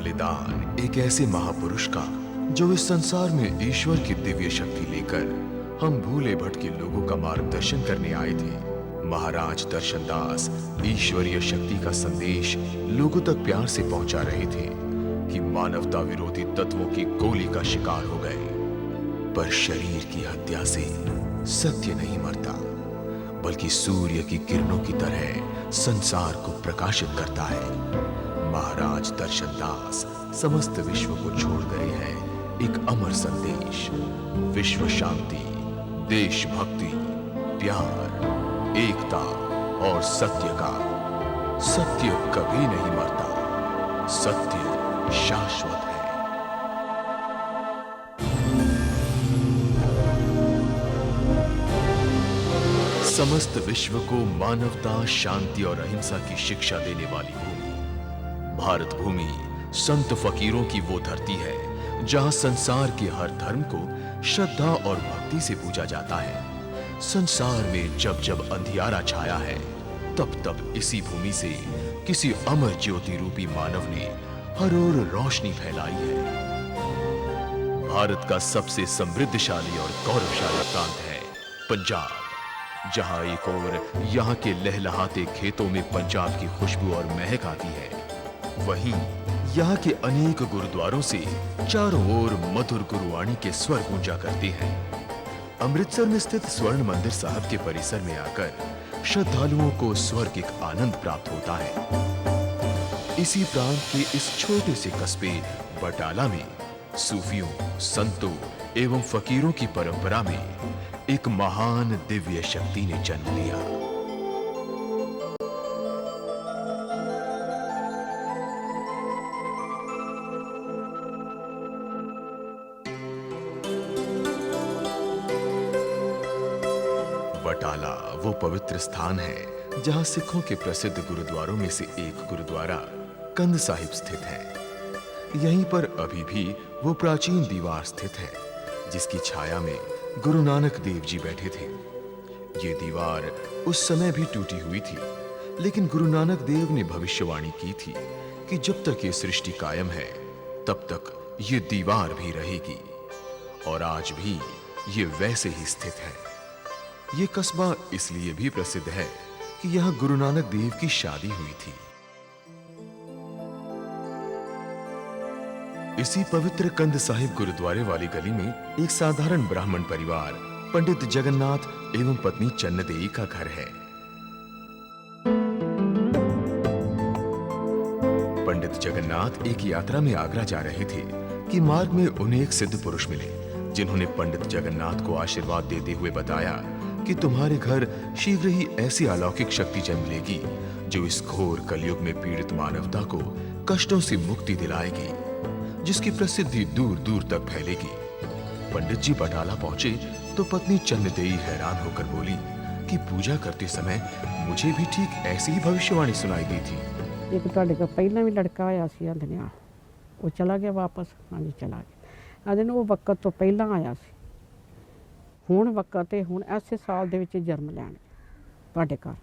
बलिदान एक ऐसे महापुरुष का जो इस संसार में ईश्वर की दिव्य शक्ति लेकर हम भूले भटके लोगों का मार्गदर्शन करने आए थे। महाराज दर्शनदास ईश्वरीय शक्ति का संदेश लोगों तक प्यार से पहुंचा रहे थे कि मानवता विरोधी तत्वों की गोली का शिकार हो गए। पर शरीर की हत्या से सत्य नहीं मरता, बल्कि सूर्य की किरणों की तरह संसार को प्रकाशित करता है। महाराज दर्शनदास समस्त विश्व को छोड़ गए हैं एक अमर संदेश, विश्व शांति, देशभक्ति, प्यार, एकता और सत्य का। सत्य कभी नहीं मरता, सत्य शाश्वत है। समस्त विश्व को मानवता, शांति और अहिंसा की शिक्षा देने वाली भूमि भारत भूमि संत फकीरों की वो धरती है जहां संसार के हर धर्म को श्रद्धा और भक्ति से पूजा जाता है। संसार में जब जब अंधियारा छाया है, तब तब इसी भूमि से किसी अमर ज्योति रूपी मानव ने हर ओर रोशनी फैलाई है। भारत का सबसे समृद्धशाली और गौरवशाली प्रांत है पंजाब, जहां एक ओर यहाँ के लहलहाते खेतों में पंजाब की खुशबू और महक आती है, वहीं यहाँ के अनेक गुरुद्वारों से चारों ओर मधुर गुरुवाणी के स्वर गूंजा करते हैं। अमृतसर में स्थित स्वर्ण मंदिर साहब के परिसर में आकर श्रद्धालुओं को स्वर्गिक आनंद प्राप्त होता है। इसी प्रांत के इस छोटे से कस्बे बटाला में सूफियों, संतों एवं फकीरों की परंपरा में एक महान दिव्य शक्ति ने जन्म लिया। बटाला वो पवित्र स्थान है जहां सिखों के प्रसिद्ध गुरुद्वारों में से एक गुरुद्वारा कंध साहिब स्थित है। यहीं पर अभी भी वो प्राचीन दीवार स्थित है जिसकी छाया में गुरु नानक देव जी बैठे थे। ये दीवार उस समय भी टूटी हुई थी, लेकिन गुरु नानक देव ने भविष्यवाणी की थी कि जब तक ये सृष्टि कायम है, तब तक ये दीवार भी रहेगी। और आज भी ये वैसे ही स्थित है। ये कस्बा इसलिए भी प्रसिद्ध है कि यहाँ गुरु नानक देव की शादी हुई थी। इसी पवित्र कंध साहिब गुरुद्वारे वाली गली में एक साधारण ब्राह्मण परिवार पंडित जगन्नाथ एवं पत्नी चन्नदेई का घर है। पंडित जगन्नाथ एक यात्रा में आगरा जा रहे थे कि मार्ग में उन्हें एक सिद्ध पुरुष मिले, जिन्होंने पंडित जगन्नाथ को आशीर्वाद देते हुए बताया कि तुम्हारे घर शीघ्र ही ऐसी अलौकिक शक्ति जन्म लेगी जो इस घोर कलयुग में पीड़ित मानवता को कष्टों से मुक्ति दिलाएगी, जिसकी प्रसिद्धि दूर दूर तक फैलेगी। पंडित जी बटाला पहुंचे तो पत्नी चन्नदेई हैरान होकर बोली कि पूजा करते समय मुझे भी ठीक ऐसी ही भविष्यवाणी सुनाई दी थी। एक ਤੁਹਾਡੇ ਕੋਲ ਪਹਿਲਾਂ ਵੀ ਲੜਕਾ ਆਇਆ ਸੀ ਆਂਦਨਿਆ, ਉਹ ਚਲਾ ਗਿਆ ਵਾਪਸ। ਹਾਂਜੀ ਚਲਾ ਗਿਆ। ਆਂਦੇ ਨੇ ਉਹ ਵਕਤ ਤੋਂ ਪਹਿਲਾਂ ਆਇਆ ਸੀ। ਹੁਣ ਵਕਤ ਤੇ ਹੁਣ ਐਸੇ ਸਾਲ ਦੇ ਵਿੱਚ ਜਨਮ ਲੈਣ ਤੁਹਾਡੇ ਘਰ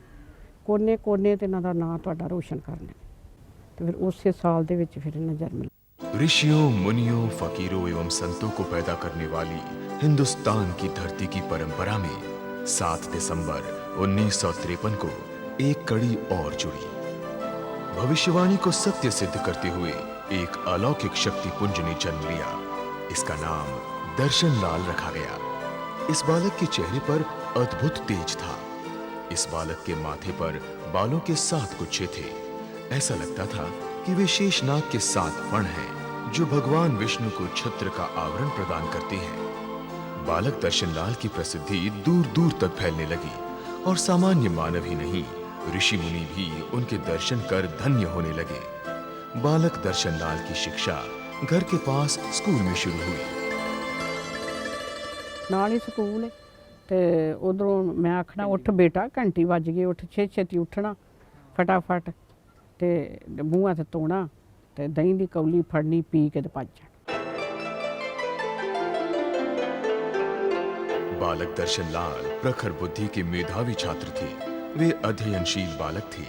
ਕੋਨੇ ਕੋਨੇ ਤੇ ਇਹਨਾਂ ਦਾ ਨਾਂ ਤੁਹਾਡਾ ਰੋਸ਼ਨ ਕਰਨਾ ਤੇ ਫਿਰ ਉਸੇ ਸਾਲ ਦੇ ਵਿੱਚ ਫਿਰ ਇਹਨਾਂ जन्म। ऋषियों, मुनियों, फकीरों एवं संतों को पैदा करने वाली हिंदुस्तान की धरती की परंपरा में 7 दिसंबर 1953 को एक कड़ी और जुड़ी। भविष्यवाणी को सत्य सिद्ध करते हुए एक अलौकिक शक्ति पुंज ने जन्म लिया। इसका नाम दर्शन लाल रखा गया। इस बालक के चेहरे पर अद्भुत तेज था। इस बालक के माथे पर बालों के 7 गुच्छे थे। ऐसा लगता था कि वे शेषनाग के 7 फण हैं जो भगवान विष्णु को छत्र का आवरण प्रदान करते हैं। बालक दर्शनलाल की प्रसिद्धि दूर दूर तक फैलने लगी और सामान्य मानव ही नहीं, ऋषि मुनि भी उनके दर्शन कर धन्य होने लगे। बालक दर्शनलाल की शिक्षा घर के पास स्कूल में शुरू हुई। ਨਾਲ ਹੀ ਸਕੂਲ ਹੈ ਤੇ ਉਧਰੋਂ ਮੈਂ ਆਖਣਾ ਉੱਠ ਬੇਟਾ, ਘੰਟੀ ਵੱਜ ਗਈ, ਉੱਠ ਛੇਤੀ ਉੱਠਣਾ ਫਟਾਫਟ ਤੇ ਮੂੰਹ ਹੱਥ ਧੋਣਾ ਤੇ ਦਹੀਂ ਦੀ ਕੌਲੀ ਫੜਨੀ, ਪੀ ਕੇ ਤੇ ਭੱਜ ਜਾਣਾ। बालक दर्शनलाल प्रखर बुद्धि के मेधावी छात्र थे। वे अध्ययनशील बालक थे।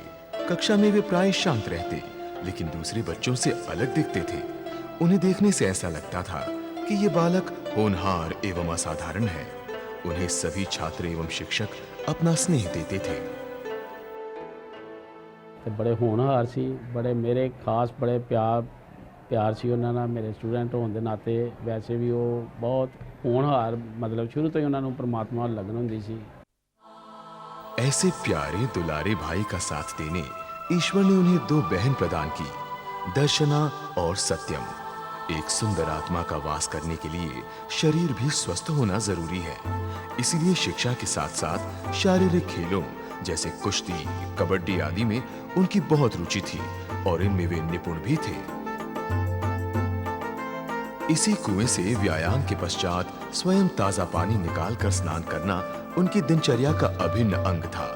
कक्षा में वे प्राय शांत रहते, लेकिन दूसरे बच्चों से अलग दिखते थे। उन्हें देखने से ऐसा लगता था कि ये बालक होनहार एवं असाधारण है। उन्हें सभी छात्र एवं शिक्षक अपना स्नेह देते थे। ਤੇ ਬੜੇ ਹੋਣਹਾਰ ਸੀ, ਬੜੇ ਮੇਰੇ ਖਾਸ ਬੜੇ ਪਿਆਰ ਸੀ ਉਹਨਾਂ ਨਾਲ। ਮੇਰੇ ਸਟੂਡੈਂਟ ਹੋਣ ਦੇ ਨਾਤੇ ਵੈਸੇ ਵੀ ਉਹ ਬਹੁਤ ਹੋਣਹਾਰ, ਮਤਲਬ ਸ਼ੁਰੂ ਤੋਂ ਹੀ ਉਹਨਾਂ ਨੂੰ ਪ੍ਰਮਾਤਮਾ ਨਾਲ लगन ਹੁੰਦੀ ਸੀ। ऐसे प्यारे दुलारे भाई का साथ देने ईश्वर ने उन्हें दो बहन प्रदान की, दर्शना और सत्यम। एक सुंदर आत्मा का वास करने के लिए शरीर भी स्वस्थ होना जरूरी है। इसीलिए शिक्षा के साथ साथ शारीरिक खेलों जैसे कुश्ती, कबड्डी आदि में उनकी बहुत रुचि थी और इनमें वे निपुण भी थे। इसी कुएं से व्यायाम के पश्चात स्वयं ताजा पानी निकालकर स्नान करना उनकी दिनचर्या का अभिन्न अंग था।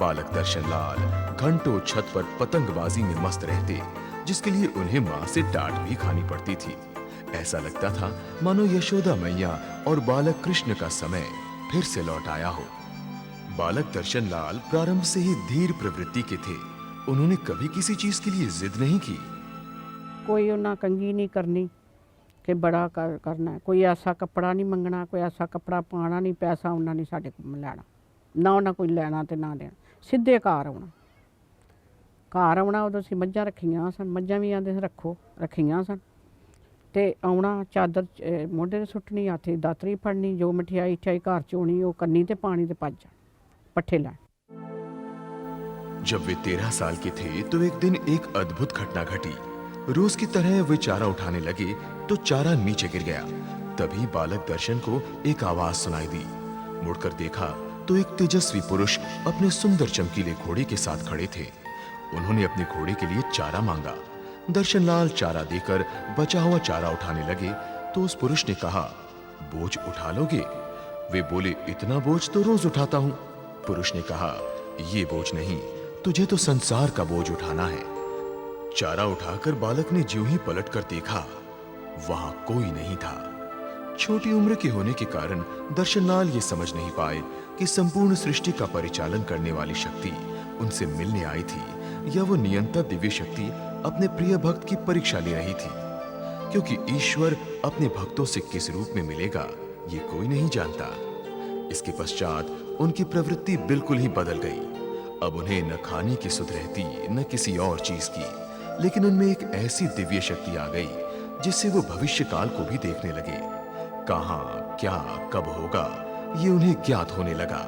बालक दर्शनलाल घंटों छत पर पतंगबाजी में मस्त रहते, जिसके लिए उन्हें मां से डांट भी खानी पड़ती थी। ऐसा लगता था मानो यशोदा मैया और बालक कृष्ण का समय फिर से लौट आया हो। बालक दर्शनलाल प्रारंभ से ही धीर प्रवृत्ति के थे। उन्होंने कभी किसी चीज के लिए जिद नहीं की। कोई उन्हें कंगी नहीं करनी कि बड़ा करना है, कोई ऐसा कपड़ा नहीं मंगना, कोई ऐसा कपड़ा पाना नहीं, पैसा उन्हें नहीं साढ़े को लैना, ना उन्हें कोई लैना तो ना देना। सीधे घर आना उदों असीं मझां रखियां सन, मझां भी आंदे रखो, रखियां सन। ते आउणा चादर मोढे ते सुट्टनी, हत्थ च दातरी फड़नी, जो मठियाई घर च होनी वो करनी ते पानी ते भज जाना पट्ठे लै। जब वे 13 साल के थे तो एक दिन एक अद्भुत घटना घटी। रोज की तरह वे चारा उठाने लगे तो चारा नीचे गिर गया। तभी बालक दर्शन को एक आवाज सुनाई दी। मुड़कर देखा तो एक तेजस्वी पुरुष अपने सुंदर चमकीले घोड़े के साथ खड़े थे। उन्होंने अपने घोड़े के लिए चारा मांगा। दर्शनलाल चारा देकर बचा हुआ चारा उठाने लगे तो उस पुरुष ने कहा, बोझ उठा लोगे? वे बोले, इतना बोझ तो रोज उठाता हूं। पुरुष ने कहा, ये बोझ नहीं, तुझे तो संसार का बोझ उठाना है। चारा उठाकर बालक ने ज्यों ही पलटकर देखा, वहां कोई नहीं था। छोटी उम्र के होने के कारण दर्शनलाल ये समझ नहीं पाए कि संपूर्ण सृष्टि का परिचालन करने वाली शक्ति उनसे मिलने आई थी या वो नियंता दिव्य शक्ति अपने प्रिय भक्त की परीक्षा ले रही थी। क्योंकि ईश्वर अपने भक्तों से किस रूप में मिलेगा ये कोई नहीं जानता। इसके पश्चात उनकी प्रवृत्ति बिल्कुल ही बदल गई। अब उन्हें न खाने की सुध रहती न किसी और चीज की, लेकिन उनमें एक ऐसी दिव्य शक्ति आ गई जिससे वो भविष्य काल को भी देखने लगे। कहां क्या कब होगा ये उन्हें ज्ञात होने लगा।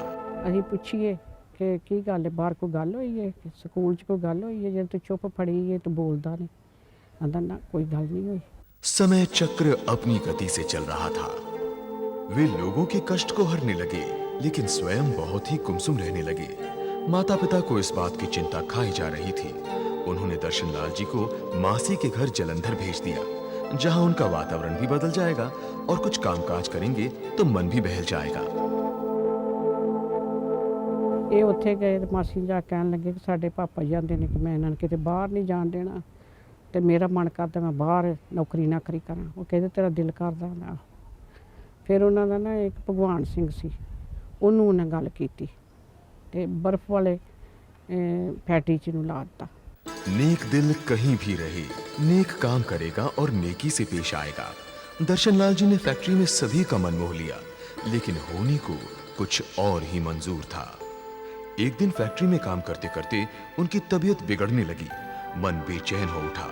असीं पुछिए कि की गल है, बाहर कोई गल हुई है, स्कूल च कोई गल हुई है, जे तू चुप फड़ी है तो बोलदा नहीं। आंदा ना कोई गल नहीं हुई। समय चक्र अपनी गति से चल रहा था। वे लोगों के कष्ट को हरने लगे, लेकिन स्वयं बहुत ही गुमसुम रहने लगे। माता पिता को इस बात की चिंता खाई जा रही थी। उन्होंने दर्शनलाल जी को मासी के घर जलंधर भेज दिया, जहां उनका वातावरण भी बदल जाएगा और कुछ कामकाज करेंगे तो मन भी बहल जाएगा। ये उत्थे गए तो मासी जा कहन लगे कि साडे पापा जांदे ने कि मैं इन्हां नूं किते बाहर नहीं जान देना, ते मेरा मन करदा मैं बाहर नौकरी नाकरी करां। वो कहदे तेरा दिल करदा ना। फिर उन्हां दा ना एक भगवान सिंह सी, उन्होंने उन्हें गल कीती ते बर्फ वाले फैक्ट्री च नूं ला दित्ता। नेक दिल कहीं भी रहे, नेक काम करेगा और नेकी से पेश आएगा। दर्शनलाल जी ने फैक्ट्री में सभी का मन मोह लिया, लेकिन होने को कुछ और ही मंजूर था। एक दिन फैक्ट्री में काम करते करते उनकी तबीयत बिगड़ने लगी, मन बेचैन हो उठा।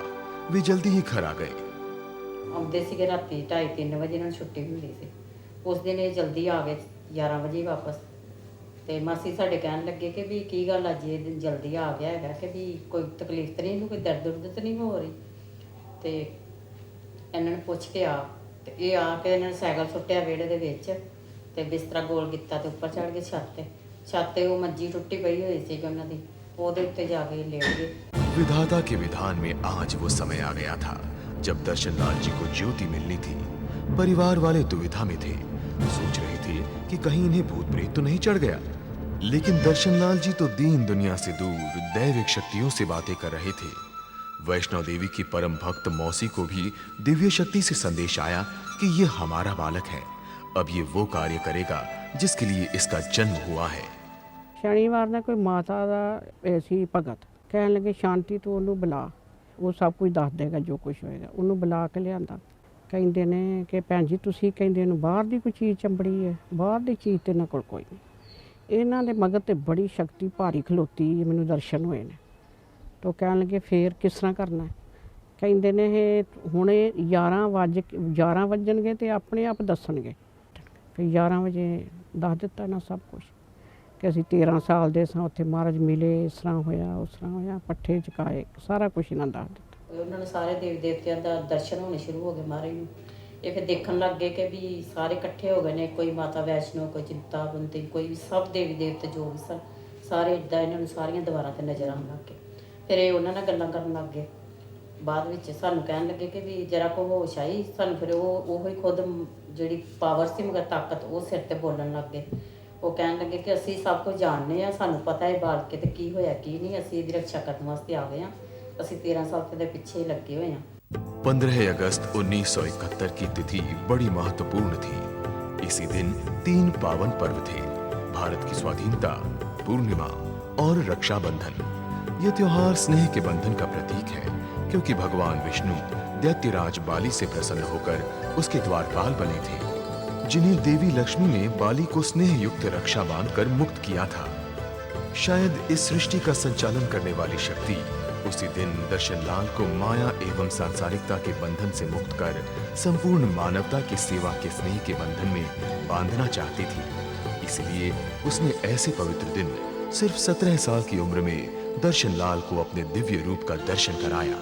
वे जल्दी ही घर आ गए। आउंदे सीगे राती 2:30-3 वजे इन्हां नूं छुट्टी मिली सी। उस दिन ये जल्दी आ गए 11 वजे वापस। ते मासी साडे कहन लगे कि भी की गल अज ये दिन जल्दी आ गया है कि भी कोई तकलीफ तो नहीं, कोई दर्द उर्द तो नहीं हो रही। तो इन्होंने पुछ के आ ते ये आके इन्होंने सैकल सुट्टिया विहड़े दे विच ते बिस्तरा गोल कीता ते उपर चढ़ गए छत ते वो मंजी टुटी पई हुई सी उन्हां दी, ओहदे उत्ते जाके लेट गए। विधाता के विधान में आज वो समय आ गया था जब दर्शनलाल जी को ज्योति मिलनी थी। परिवार वाले दुविधा में थे, सोच रहे थे कि कहीं इन्हें भूत प्रेत तो नहीं चढ़ गया। लेकिन दर्शनलाल जी तो दीन दुनिया से दूर दैविक शक्तियों से बातें कर रहे थे। वैष्णव देवी की परम भक्त मौसी को भी दिव्य शक्ति से संदेश आया कि ये हमारा बालक है, अब ये वो कार्य करेगा जिसके लिए इसका जन्म हुआ है। शनिवार ने कोई माता दा सी भगत कहन लगे शांति तू उन्होंने बुला ਉਹ ਸਭ ਕੁਝ ਦੱਸ ਦੇਗਾ ਜੋ ਕੁਝ ਹੋਏਗਾ। ਉਹਨੂੰ ਬੁਲਾ ਕੇ ਲਿਆਂਦਾ, ਕਹਿੰਦੇ ਨੇ ਕਿ ਭੈਣ ਜੀ ਤੁਸੀਂ ਕਹਿੰਦੇ ਨੂੰ ਬਾਹਰ ਦੀ ਕੋਈ ਚੀਜ਼ ਚੰਬੜੀ ਹੈ, ਬਾਹਰ ਦੀ ਚੀਜ਼ ਤੇ ਇਹਨਾਂ ਕੋਲ ਕੋਈ ਨਹੀਂ। ਇਹਨਾਂ ਦੇ ਮਗਰ ਤੇ ਬੜੀ ਸ਼ਕਤੀ ਭਾਰੀ ਖਲੋਤੀ, ਮੈਨੂੰ ਦਰਸ਼ਨ ਹੋਏ ਨੇ। ਤਾਂ ਕਹਿਣ ਲੱਗੇ ਫੇਰ ਕਿਸ ਤਰ੍ਹਾਂ ਕਰਨਾ ਹੈ? ਕਹਿੰਦੇ ਨੇ ਇਹ ਹੁਣੇ 11 ਵੱਜਣਗੇ ਤੇ ਆਪਣੇ ਆਪ ਦੱਸਣਗੇ। ਫਿਰ 11 ਵਜੇ ਦੱਸ ਦਿੱਤਾ ਨਾ ਸਭ ਕੁਝ ਕਿ ਅਸੀਂ 13 ਸਾਲ ਦੇ ਸਾਂ, ਉੱਥੇ ਮਹਾਰਾਜ ਮਿਲੇ, ਇਸ ਤਰ੍ਹਾਂ ਹੋਇਆ ਉਸ ਤਰ੍ਹਾਂ ਹੋਇਆ, ਪੱਠੇ ਚੁਕਾਏ, ਸਾਰਾ ਕੁਝ ਇਹਨਾਂ ਦੱਸ ਦਿੱਤਾ। ਉਹਨਾਂ ਨੂੰ ਸਾਰੇ ਦੇਵ ਦੇਵਤਿਆਂ ਦਾ ਦਰਸ਼ਨ ਹੋਣੇ ਸ਼ੁਰੂ ਹੋ ਗਏ ਮਹਾਰਾਜ ਨੂੰ। ਇਹ ਫਿਰ ਦੇਖਣ ਲੱਗ ਗਏ ਕਿ ਵੀ ਸਾਰੇ ਇਕੱਠੇ ਹੋ ਗਏ ਨੇ, ਕੋਈ ਮਾਤਾ ਵੈਸ਼ਨੋ, ਕੋਈ ਚਿੰਤਾਵੰਤੀ, ਕੋਈ ਵੀ ਸਭ ਦੇਵੀ ਦੇਵਤੇ ਜੋ ਵੀ ਸਨ ਸਾਰੇ ਇੱਦਾਂ ਇਹਨਾਂ ਨੂੰ ਸਾਰੀਆਂ ਦੀਵਾਰਾਂ 'ਤੇ ਨਜ਼ਰ ਆਉਣ ਲੱਗ ਗਏ। ਫਿਰ ਇਹ ਉਹਨਾਂ ਨਾਲ ਗੱਲਾਂ ਕਰਨ ਲੱਗ ਗਏ। ਬਾਅਦ ਵਿੱਚ ਸਾਨੂੰ ਕਹਿਣ ਲੱਗੇ ਕਿ ਵੀ ਜਰਾ ਕੋ ਹੋਸ਼ ਆਈ ਸਾਨੂੰ। ਫਿਰ ਉਹ ਹੀ ਖੁਦ ਜਿਹੜੀ ਪਾਵਰ ਸੀ ਮਗਰ ਤਾਕਤ, ਉਹ ਸਿਰ ਤੇ ਬੋਲਣ ਲੱਗ ਗਏ। ਉਹ ਕਹਿਣ ਲੱਗੇ ਕਿ ਅਸੀਂ ਸਭ ਕੁਝ ਜਾਣਦੇ ਹਾਂ, ਸਾਨੂੰ ਪਤਾ ਹੈ ਬਾਲ ਕੇ ਤੇ ਕੀ ਹੋਇਆ ਕੀ ਨਹੀਂ, ਅਸੀਂ ਇਹਦੀ ਰੱਖਿਆ ਕਰਨ ਵਾਸਤੇ ਆ ਗਏ ਹਾਂ, ਅਸੀਂ 13 ਸਾਲ ਦੇ ਪਿੱਛੇ ਲੱगे हुए हैं। 15 अगस्त 1971 की तिथि बड़ी महत्वपूर्ण थी। इसी दिन 3 पावन पर्व थे: भारत की स्वाधीनता, पूर्णिमा और रक्षाबंधन। ये त्योहार स्नेह के बंधन का प्रतीक है, क्योंकि भगवान विष्णु दैत्यराज बाली से प्रसन्न होकर उसके द्वारपाल बने थे, जिन्हें देवी लक्ष्मी ने बाली को स्नेह युक्त रक्षा बांधकर मुक्त किया था। शायद इस सृष्टि का संचालन करने वाली शक्ति उसी दिन दर्शन लाल को माया एवं सांसारिकता के बंधन से मुक्त कर संपूर्ण मानवता की सेवा के स्नेह के बंधन में बांधना चाहती थी। इसलिए उसने ऐसे पवित्र दिन सिर्फ 17 साल की उम्र में दर्शन लाल को अपने दिव्य रूप का दर्शन कराया।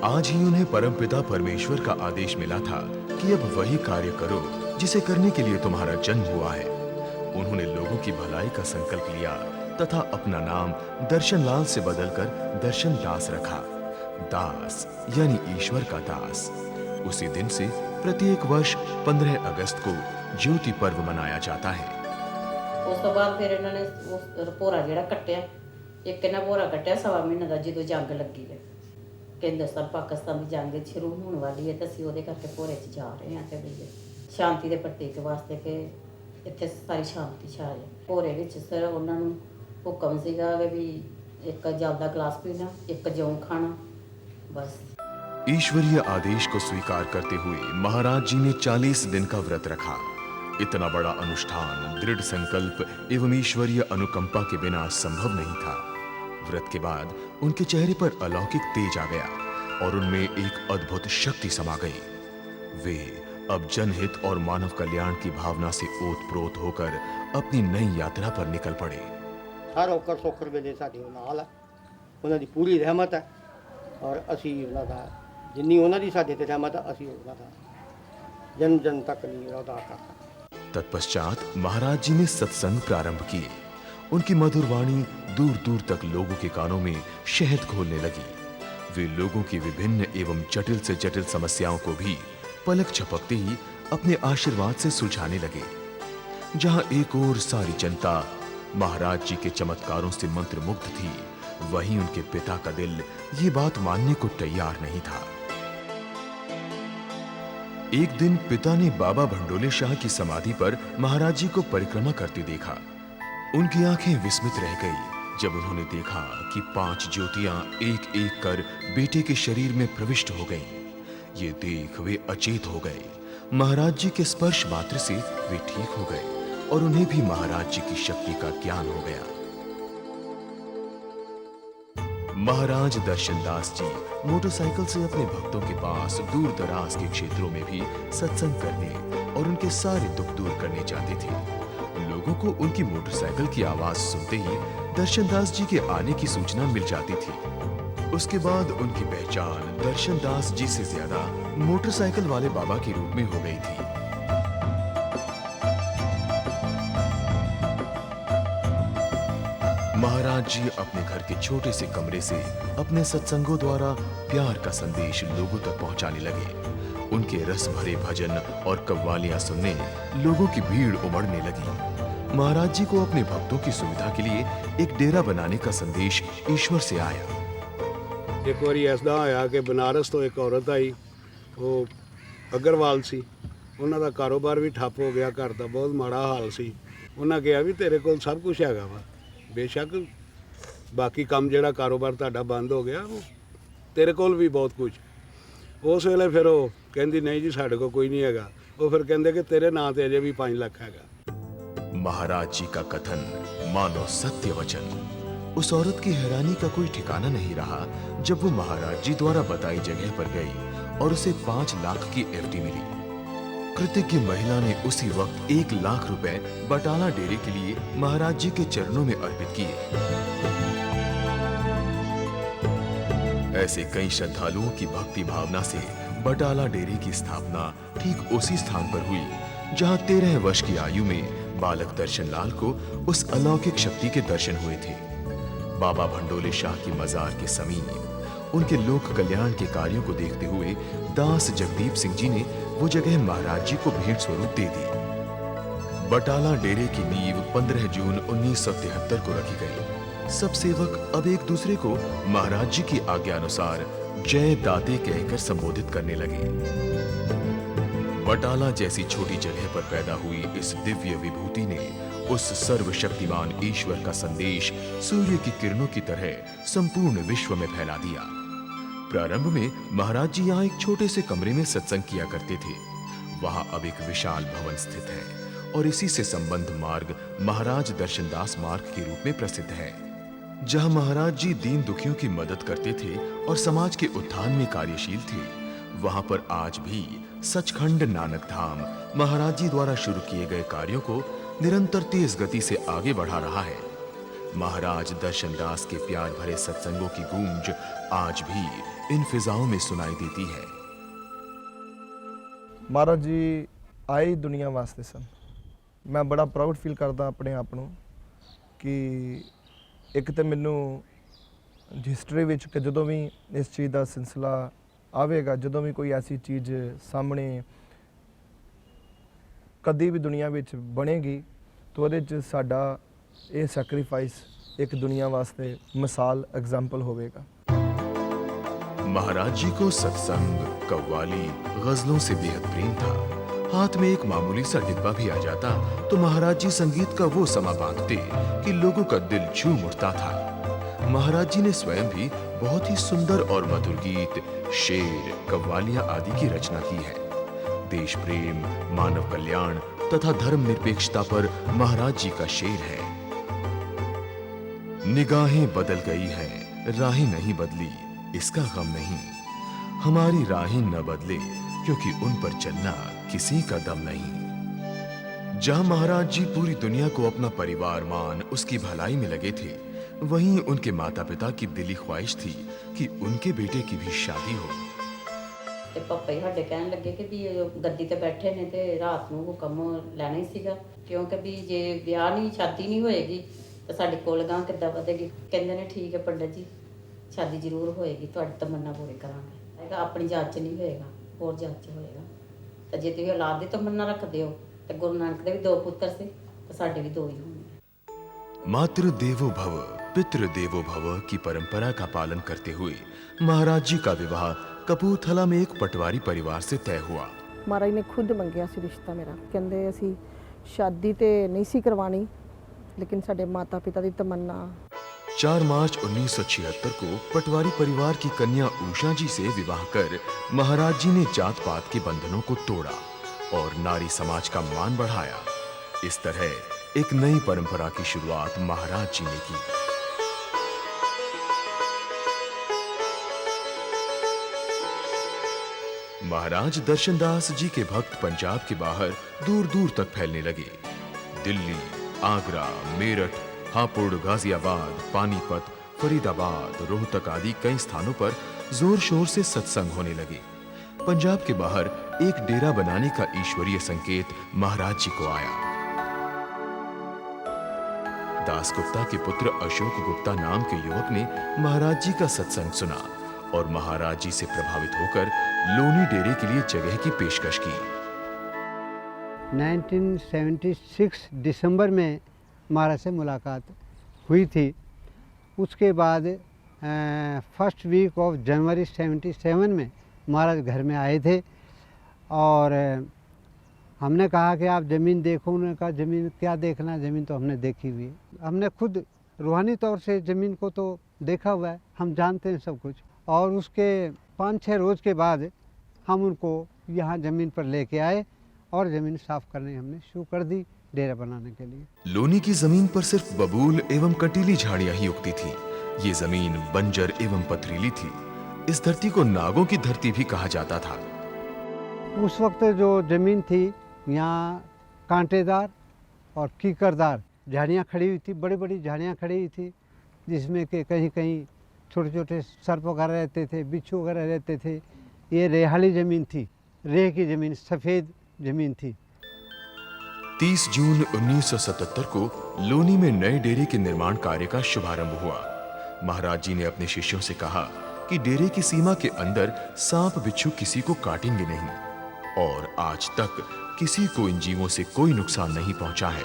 आज ही उन्हें परमपिता परमेश्वर का आदेश मिला था कि अब वही कार्य करो जिसे करने के लिए तुम्हारा जन्म हुआ है। उन्होंने लोगों की भलाई का संकल्प लिया तथा अपना नाम दर्शन लाल से बदलकर दर्शन दास रखा। दास यानी ईश्वर का दास। उसी दिन से प्रत्येक वर्ष 15 अगस्त को ज्योति पर्व मनाया जाता है। ਉਸ ਤੋਂ ਬਾਅਦ ਫਿਰ ਇਹਨਾਂ ਨੇ ਉਹ ਭੋਰਾ ਜਿਹੜਾ ਕੱਟਿਆ, ਇੱਕ ਇਹਨਾਂ ਭੋਰਾ ਕੱਟਿਆ 1.25 ਮਹੀਨੇ ਦਾ, ਜਦੋਂ ਜੰਗ ਲੱਗੀ ਹੈ ਕਿ ਹਿੰਦੁਸਤਾਨ ਪਾਕਿਸਤਾਨ ਦੀ ਜੰਗ ਸ਼ੁਰੂ ਹੋਣ ਵਾਲੀ ਹੈ, ਤੇ ਅਸੀਂ ਉਹਦੇ ਕਰਕੇ ਭੋਰੇ 'ਚ ਜਾ ਰਹੇ ਹਾਂ ਤੇ ਵੀ ਸ਼ਾਂਤੀ ਦੇ ਪ੍ਰਤੀਕ ਵਾਸਤੇ ਕਿ ਇੱਥੇ ਸਾਰੀ ਸ਼ਾਂਤੀ ਛਾ ਜਾਏ। ਭੋਰੇ ਵਿੱਚ ਸਰ ਉਹਨਾਂ ਨੂੰ ਹੁਕਮ ਸੀਗਾ ਵੀ एक जल का गिलास पीना, एक जौ खाना, बस। ईश्वरीय आदेश को स्वीकार करते हुए महाराज जी ने 40 दिन का व्रत रखा। इतना बड़ा अनुष्ठान दृढ़ संकल्प एवं ईश्वरीय अनुकंपा के बिना संभव नहीं था। व्रत के बाद उनके चेहरे पर अलौकिक तेज आ गया और उनमें एक अद्भुत शक्ति समा गई। वे अब जनहित और मानव कल्याण की भावना से ओतप्रोत होकर अपनी नई यात्रा पर निकल पड़े। हर औकर सौखर वेले साडे नाल है, उन्हां दी पूरी रहमत है और असी उन्हां दा जिन्नी उन्हां दी साडे ते रहमत है असी उन्हां दा जन जन तक नहीं अदा करता। तत्पश्चात महाराज जी ने सत्संग प्रारंभ किए। उनकी मधुर वाणी दूर दूर तक लोगों के कानों में शहद घोलने लगी। वे लोगों की विभिन्न एवं जटिल से जटिल समस्याओं को भी पलक झपकते ही अपने आशीर्वाद से सुलझाने लगे। जहां एक ओर सारी जनता महाराज जी के चमत्कारों से मंत्रमुग्ध थी, वहीं उनके पिता का दिल ये बात मानने को तैयार नहीं था। एक दिन पिता ने बाबा भंडोले शाह की समाधि पर महाराज जी को परिक्रमा करते देखा। उनकी आंखें विस्मित रह गई जब उन्होंने देखा कि 5 ज्योतियां एक एक कर बेटे के शरीर में प्रविष्ट हो गईं। ये देख वे अचेत हो गए। महाराज जी के स्पर्श मात्र से वे ठीक हो गए और उन्हें भी महाराज जी की शक्ति का ज्ञान हो गया। महाराज दर्शनदास जी मोटरसाइकिल से अपने भक्तों के पास दूर दराज के क्षेत्रों में भी सत्संग करने और उनके सारे दुख दूर करने जाते थे। लोगों को उनकी मोटरसाइकिल की आवाज सुनते ही दर्शनदास जी के आने की सूचना मिल जाती थी। उसके बाद उनकी पहचान दर्शनदास जी से ज्यादा मोटरसाइकिल वाले बाबा के रूप में हो गई थी। महाराज जी अपने घर के छोटे से कमरे से अपने सत्संगों द्वारा प्यार का संदेश लोगों तक पहुंचाने लगे। उनके रस भरे भजन और कव्वालियां सुनने लोगों की भीड़ उमड़ने लगी। महाराज जी को अपने भक्तों की सुविधा के लिए एक डेरा बनाने का संदेश ईश्वर से आया। एक बार ऐसा होया कि बनारस तो एक औरत आई, वो अग्रवाल सी, उन्हां दा कारोबार भी ठप हो गया, घर का बहुत माड़ा हाल सी। उन्हां कहा भी तेरे कोल सब कुछ हैगा वा, बेशक बाकी काम जिहड़ा कारोबार तुहाडा बंद हो गया, वो ਤੇਰੇ ਕੋਲ ਵੀ ਬਹੁਤ ਕੁਝ। ਉਸ ਵੇਲੇ ਫਿਰ ਉਹ ਕਹਿੰਦੀ ਨਹੀਂ ਜੀ ਸਾਡੇ ਕੋਲ ਕੋਈ नहीं हैगा। ਉਹ ਫਿਰ ਕਹਿੰਦੇ ਕਿ ਤੇਰੇ ਨਾਂ ਤੇ ਅਜੇ ਵੀ 5 ਲੱਖ हैगा। महाराज जी का कथन मानो सत्य वचन। उस औरत की हैरानी का कोई ठिकाना नहीं रहा जब वो महाराज जी द्वारा बताई जगह पर गई और उसे 5 लाख की एफडी मिली। कृतज्ञ महिला ने उसी वक्त 1 लाख रुपए बटाला डेरे के लिए महाराज जी के चरणों में अर्पित किए। ऐसे कई श्रद्धालुओं की भक्ति भावना से बटाला डेरे की स्थापना ठीक उसी स्थान पर हुई जहां 13 वर्ष की आयु में बालक दर्शन लाल को उस अलौकिक शक्ति के दर्शन हुए थे। बाबा भंडोले शाह की मजार के समीप उनके लोक कल्याण के कार्यों को देखते हुए दास जगदीप सिंह जी ने वो जगह महाराज जी को भेंट स्वरूप दे दी। बटाला डेरे की नींव 15 जून 1973 को रखी गई। सब सेवक अब एक दूसरे को महाराज जी की आज्ञा अनुसार जय दाते कहकर संबोधित करने लगे। बटाला जैसी छोटी जगह पर पैदा हुई इस दिव्य विभूति ने उस सर्वशक्तिमान ईश्वर का संदेश सूर्य की किरणों की तरह संपूर्ण विश्व में फैला दिया। प्रारंभ में महाराज जी यहाँ एक छोटे से कमरे में सत्संग किया करते थे। वहां अब एक विशाल भवन स्थित है और इसी से संबंध मार्ग महाराज दर्शनदास मार्ग के रूप में प्रसिद्ध है, जहां महाराज जी दीन दुखियों की मदद करते थे और समाज के उत्थान में कार्यशील थे। वहां पर आज भी सचखंड नानक धाम महाराज जी द्वारा शुरू किए गए कार्यों को निरंतर तेज गति से आगे बढ़ा रहा है। महाराज दर्शनदास के प्यार भरे सत्संगों की गूंज आज भी इन फिजाओं में सुनाई देती है। महाराज जी आए दुनिया वास्ते सन। मैं बड़ा प्राउड फील करता अपने आप ਨੂੰ कि एक तो मैनू हिस्टरी विच कि जदों भी इस चीज़ का सिलसिला आवेगा, जदों भी कोई ऐसी चीज़ सामने कदी भी दुनिया विच बनेगी तो ਉਹਦੇ 'ਚ साडा ये सैक्रीफाइस एक दुनिया वास्ते मिसाल एग्जाम्पल होवेगा। महाराज जी को सत्संग, कव्वाली, गजलों से बेहद प्रेम था। हाथ में एक मामूली सा डिब्बा भी आ जाता तो महाराज जी संगीत का वो समा बांधते कि लोगों का दिल झूम उठता था। महाराज जी ने स्वयं भी बहुत ही सुंदर और मधुर गीत, शेर, कव्वालियां आदि की रचना की है। देश प्रेम, मानव कल्याण तथा धर्म निरपेक्षता पर महाराज जी का शेर है। निगाहें बदल गई है, राहें नहीं बदली, इसका गम नहीं। हमारी राहें न बदले क्योंकि उन पर चलना किसी का दम नहीं। जहां महाराज जी पूरी दुनिया को अपना परिवार मान उसकी भलाई में लगे थे, वहीं उनके माता पिता की दिली ख्वाहिश थी कि उनके बेटे की भी शादी हो। ਤੇ ਪਾਪਾ ਹੀ ਸਾਡੇ ਕਹਿਣ ਲੱਗੇ ਕਿ ਵੀ ਗੱਦੀ ਤੇ ਬੈਠੇ ਨੇ ਤੇ ਰਾਤ ਨੂੰ ਹੁਕਮ ਲੈਣਾ ਹੀ ਸੀਗਾ, ਕਿਉਂਕਿ ਵੀ ਜੇ ਵਿਆਹ ਨਹੀਂ ਸ਼ਾਦੀ ਨਹੀਂ ਹੋਏਗੀ ਤਾਂ ਸਾਡੇ ਕੋਲ ਗਾਂ ਕਿੱਦਾਂ ਵਧੇਗੀ। ਕਹਿੰਦੇ ਨੇ ਠੀਕ ਹੈ ਪੰਡਤ ਜੀ, ਸ਼ਾਦੀ ਜ਼ਰੂਰ ਹੋਏਗੀ, ਤੁਹਾਡੀ ਤਮੰਨਾ ਪੂਰੀ ਕਰਾਂਗੇ। ਹੈਗਾ ਆਪਣੀ ਜਾਤ 'ਚ ਨਹੀਂ ਹੋਏਗਾ, ਹੋਰ ਜਾਤ 'ਚ ਹੋਏਗਾ। ਤਾਂ ਜੇ ਤੁਸੀਂ ਔਲਾਦ ਦੀ ਤਮੰਨਾ ਰੱਖਦੇ ਹੋ ਤੇ ਗੁਰੂ ਨਾਨਕ ਦੇ ਵੀ 2 ਪੁੱਤਰ ਸੀ ਤਾਂ ਸਾਡੇ ਵੀ 2 ਹੀ ਹੋਣਗੇ। मातृ देवो भव, पितृ देवो भव की परंपरा का पालन करते हुए महाराज जी का विवाह कपूरथला में एक पटवारी परिवार से तय हुआ। महाराज ने खुद मंगया सी रिश्ता मेरा, कहंदे असी शादी ते नहीं सी करवानी लेकिन साडे माता पिता दी तमन्ना। 4 मार्च 1976 को पटवारी परिवार की कन्या उषा जी से विवाह कर महाराज जी ने जात पात के बंधनों को तोड़ा और नारी समाज का मान बढ़ाया। इस तरह एक नई परंपरा की शुरुआत महाराज जी ने की। महाराज दर्शनदास जी के भक्त पंजाब के बाहर दूर दूर तक फैलने लगे। दिल्ली, आगरा, मेरठ, हापुड़, गाजियाबाद, पानीपत, फरीदाबाद, रोहतक आदि कई स्थानों पर जोर शोर से सत्संग होने लगे। पंजाब के बाहर एक डेरा बनाने का ईश्वरीय संकेत महाराज जी को आया। दास गुप्ता के पुत्र अशोक गुप्ता नाम के युवक ने महाराज जी का सत्संग सुना और महाराज जी से प्रभावित होकर लोनी डेरे के लिए जगह की पेशकश की। 1976 दिसंबर में महाराज से मुलाकात हुई थी। उसके बाद फर्स्ट वीक ऑफ जनवरी 77 में महाराज घर में आए थे और हमने कहा कि आप ज़मीन देखो। उन्होंने कहा ज़मीन क्या देखना, ज़मीन तो हमने देखी हुई है। हमने खुद रूहानी तौर से ज़मीन को तो देखा हुआ है, हम जानते हैं सब कुछ। और उसके 5-6 रोज़ के बाद हम उनको यहाँ ज़मीन पर लेके आए और ज़मीन साफ़ करने हमने शुरू कर दी डेरा बनाने के लिए। लोनी की जमीन पर सिर्फ बबूल एवं कंटीली झाड़ियां ही उगती थी। ये जमीन बंजर एवं पथरीली थी। इस धरती को नागों की धरती भी कहा जाता था। उस वक्त जो ज़मीन थी यहाँ कांटेदार और कीकरदार झाड़ियाँ खड़ी हुई थी, बड़ी बड़ी झाड़ियाँ खड़ी हुई थी, जिसमें कि कहीं कहीं छोटे छोटे सर्प वगैरह रहते थे, बिच्छू वगैरह रहते थे। ये रेहाली ज़मीन थी, रेह की ज़मीन, सफ़ेद ज़मीन थी। 30 जून 1977 को लोनी में नए डेरे के निर्माण कार्य का शुभारंभ हुआ। महाराज जी ने अपने शिष्यों से कहा कि डेरे की सीमा के अंदर सांप बिच्छू किसी को काटेंगे नहीं, और आज तक किसी को इन जीवों से कोई नुकसान नहीं पहुंचा है।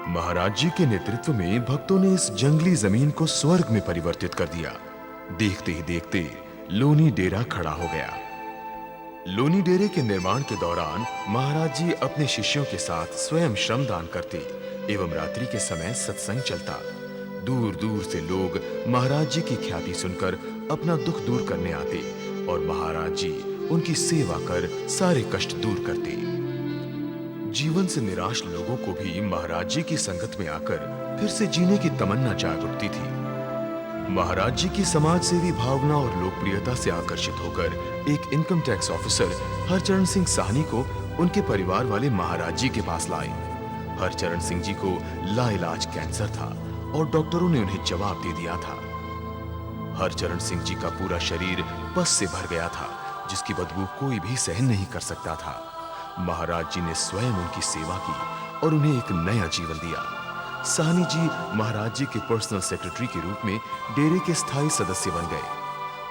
महाराज जी के नेतृत्व में भक्तों ने इस जंगली जमीन को स्वर्ग में परिवर्तित कर दिया। देखते ही देखते लोनी डेरा खड़ा हो गया। लोनी डेरे के निर्माण के दौरान महाराज जी अपने शिष्यों के साथ स्वयं श्रमदान करते एवं रात्रि के समय सत्संग चलता। दूर दूर से लोग महाराज जी की ख्याति सुनकर अपना दुख दूर करने आते और महाराज जी उनकी सेवा कर सारे कष्ट दूर करते। जीवन से निराश लोगों को भी महाराज जी की संगत में आकर फिर से जीने की तमन्ना जाग उठती थी। महाराज जी की समाज सेवी भावना और लोकप्रियता से आकर्षित होकर एक income tax officer Harcharan Singh Sahni को उनके परिवार वाले महाराज जी के पास लाए। हरचरण सिंह जी को लाइलाज कैंसर था और डॉक्टरों ने उन्हें जवाब दे दिया था। हरचरण सिंह जी का पूरा शरीर पस से भर गया था, जिसकी बदबू कोई भी सहन नहीं कर सकता था। महाराज जी ने स्वयं उनकी सेवा की और उन्हें एक नया जीवन दिया। साहनी जी महाराज जी के पर्सनल सेक्रेटरी के रूप में डेरे के स्थायी सदस्य बन गए।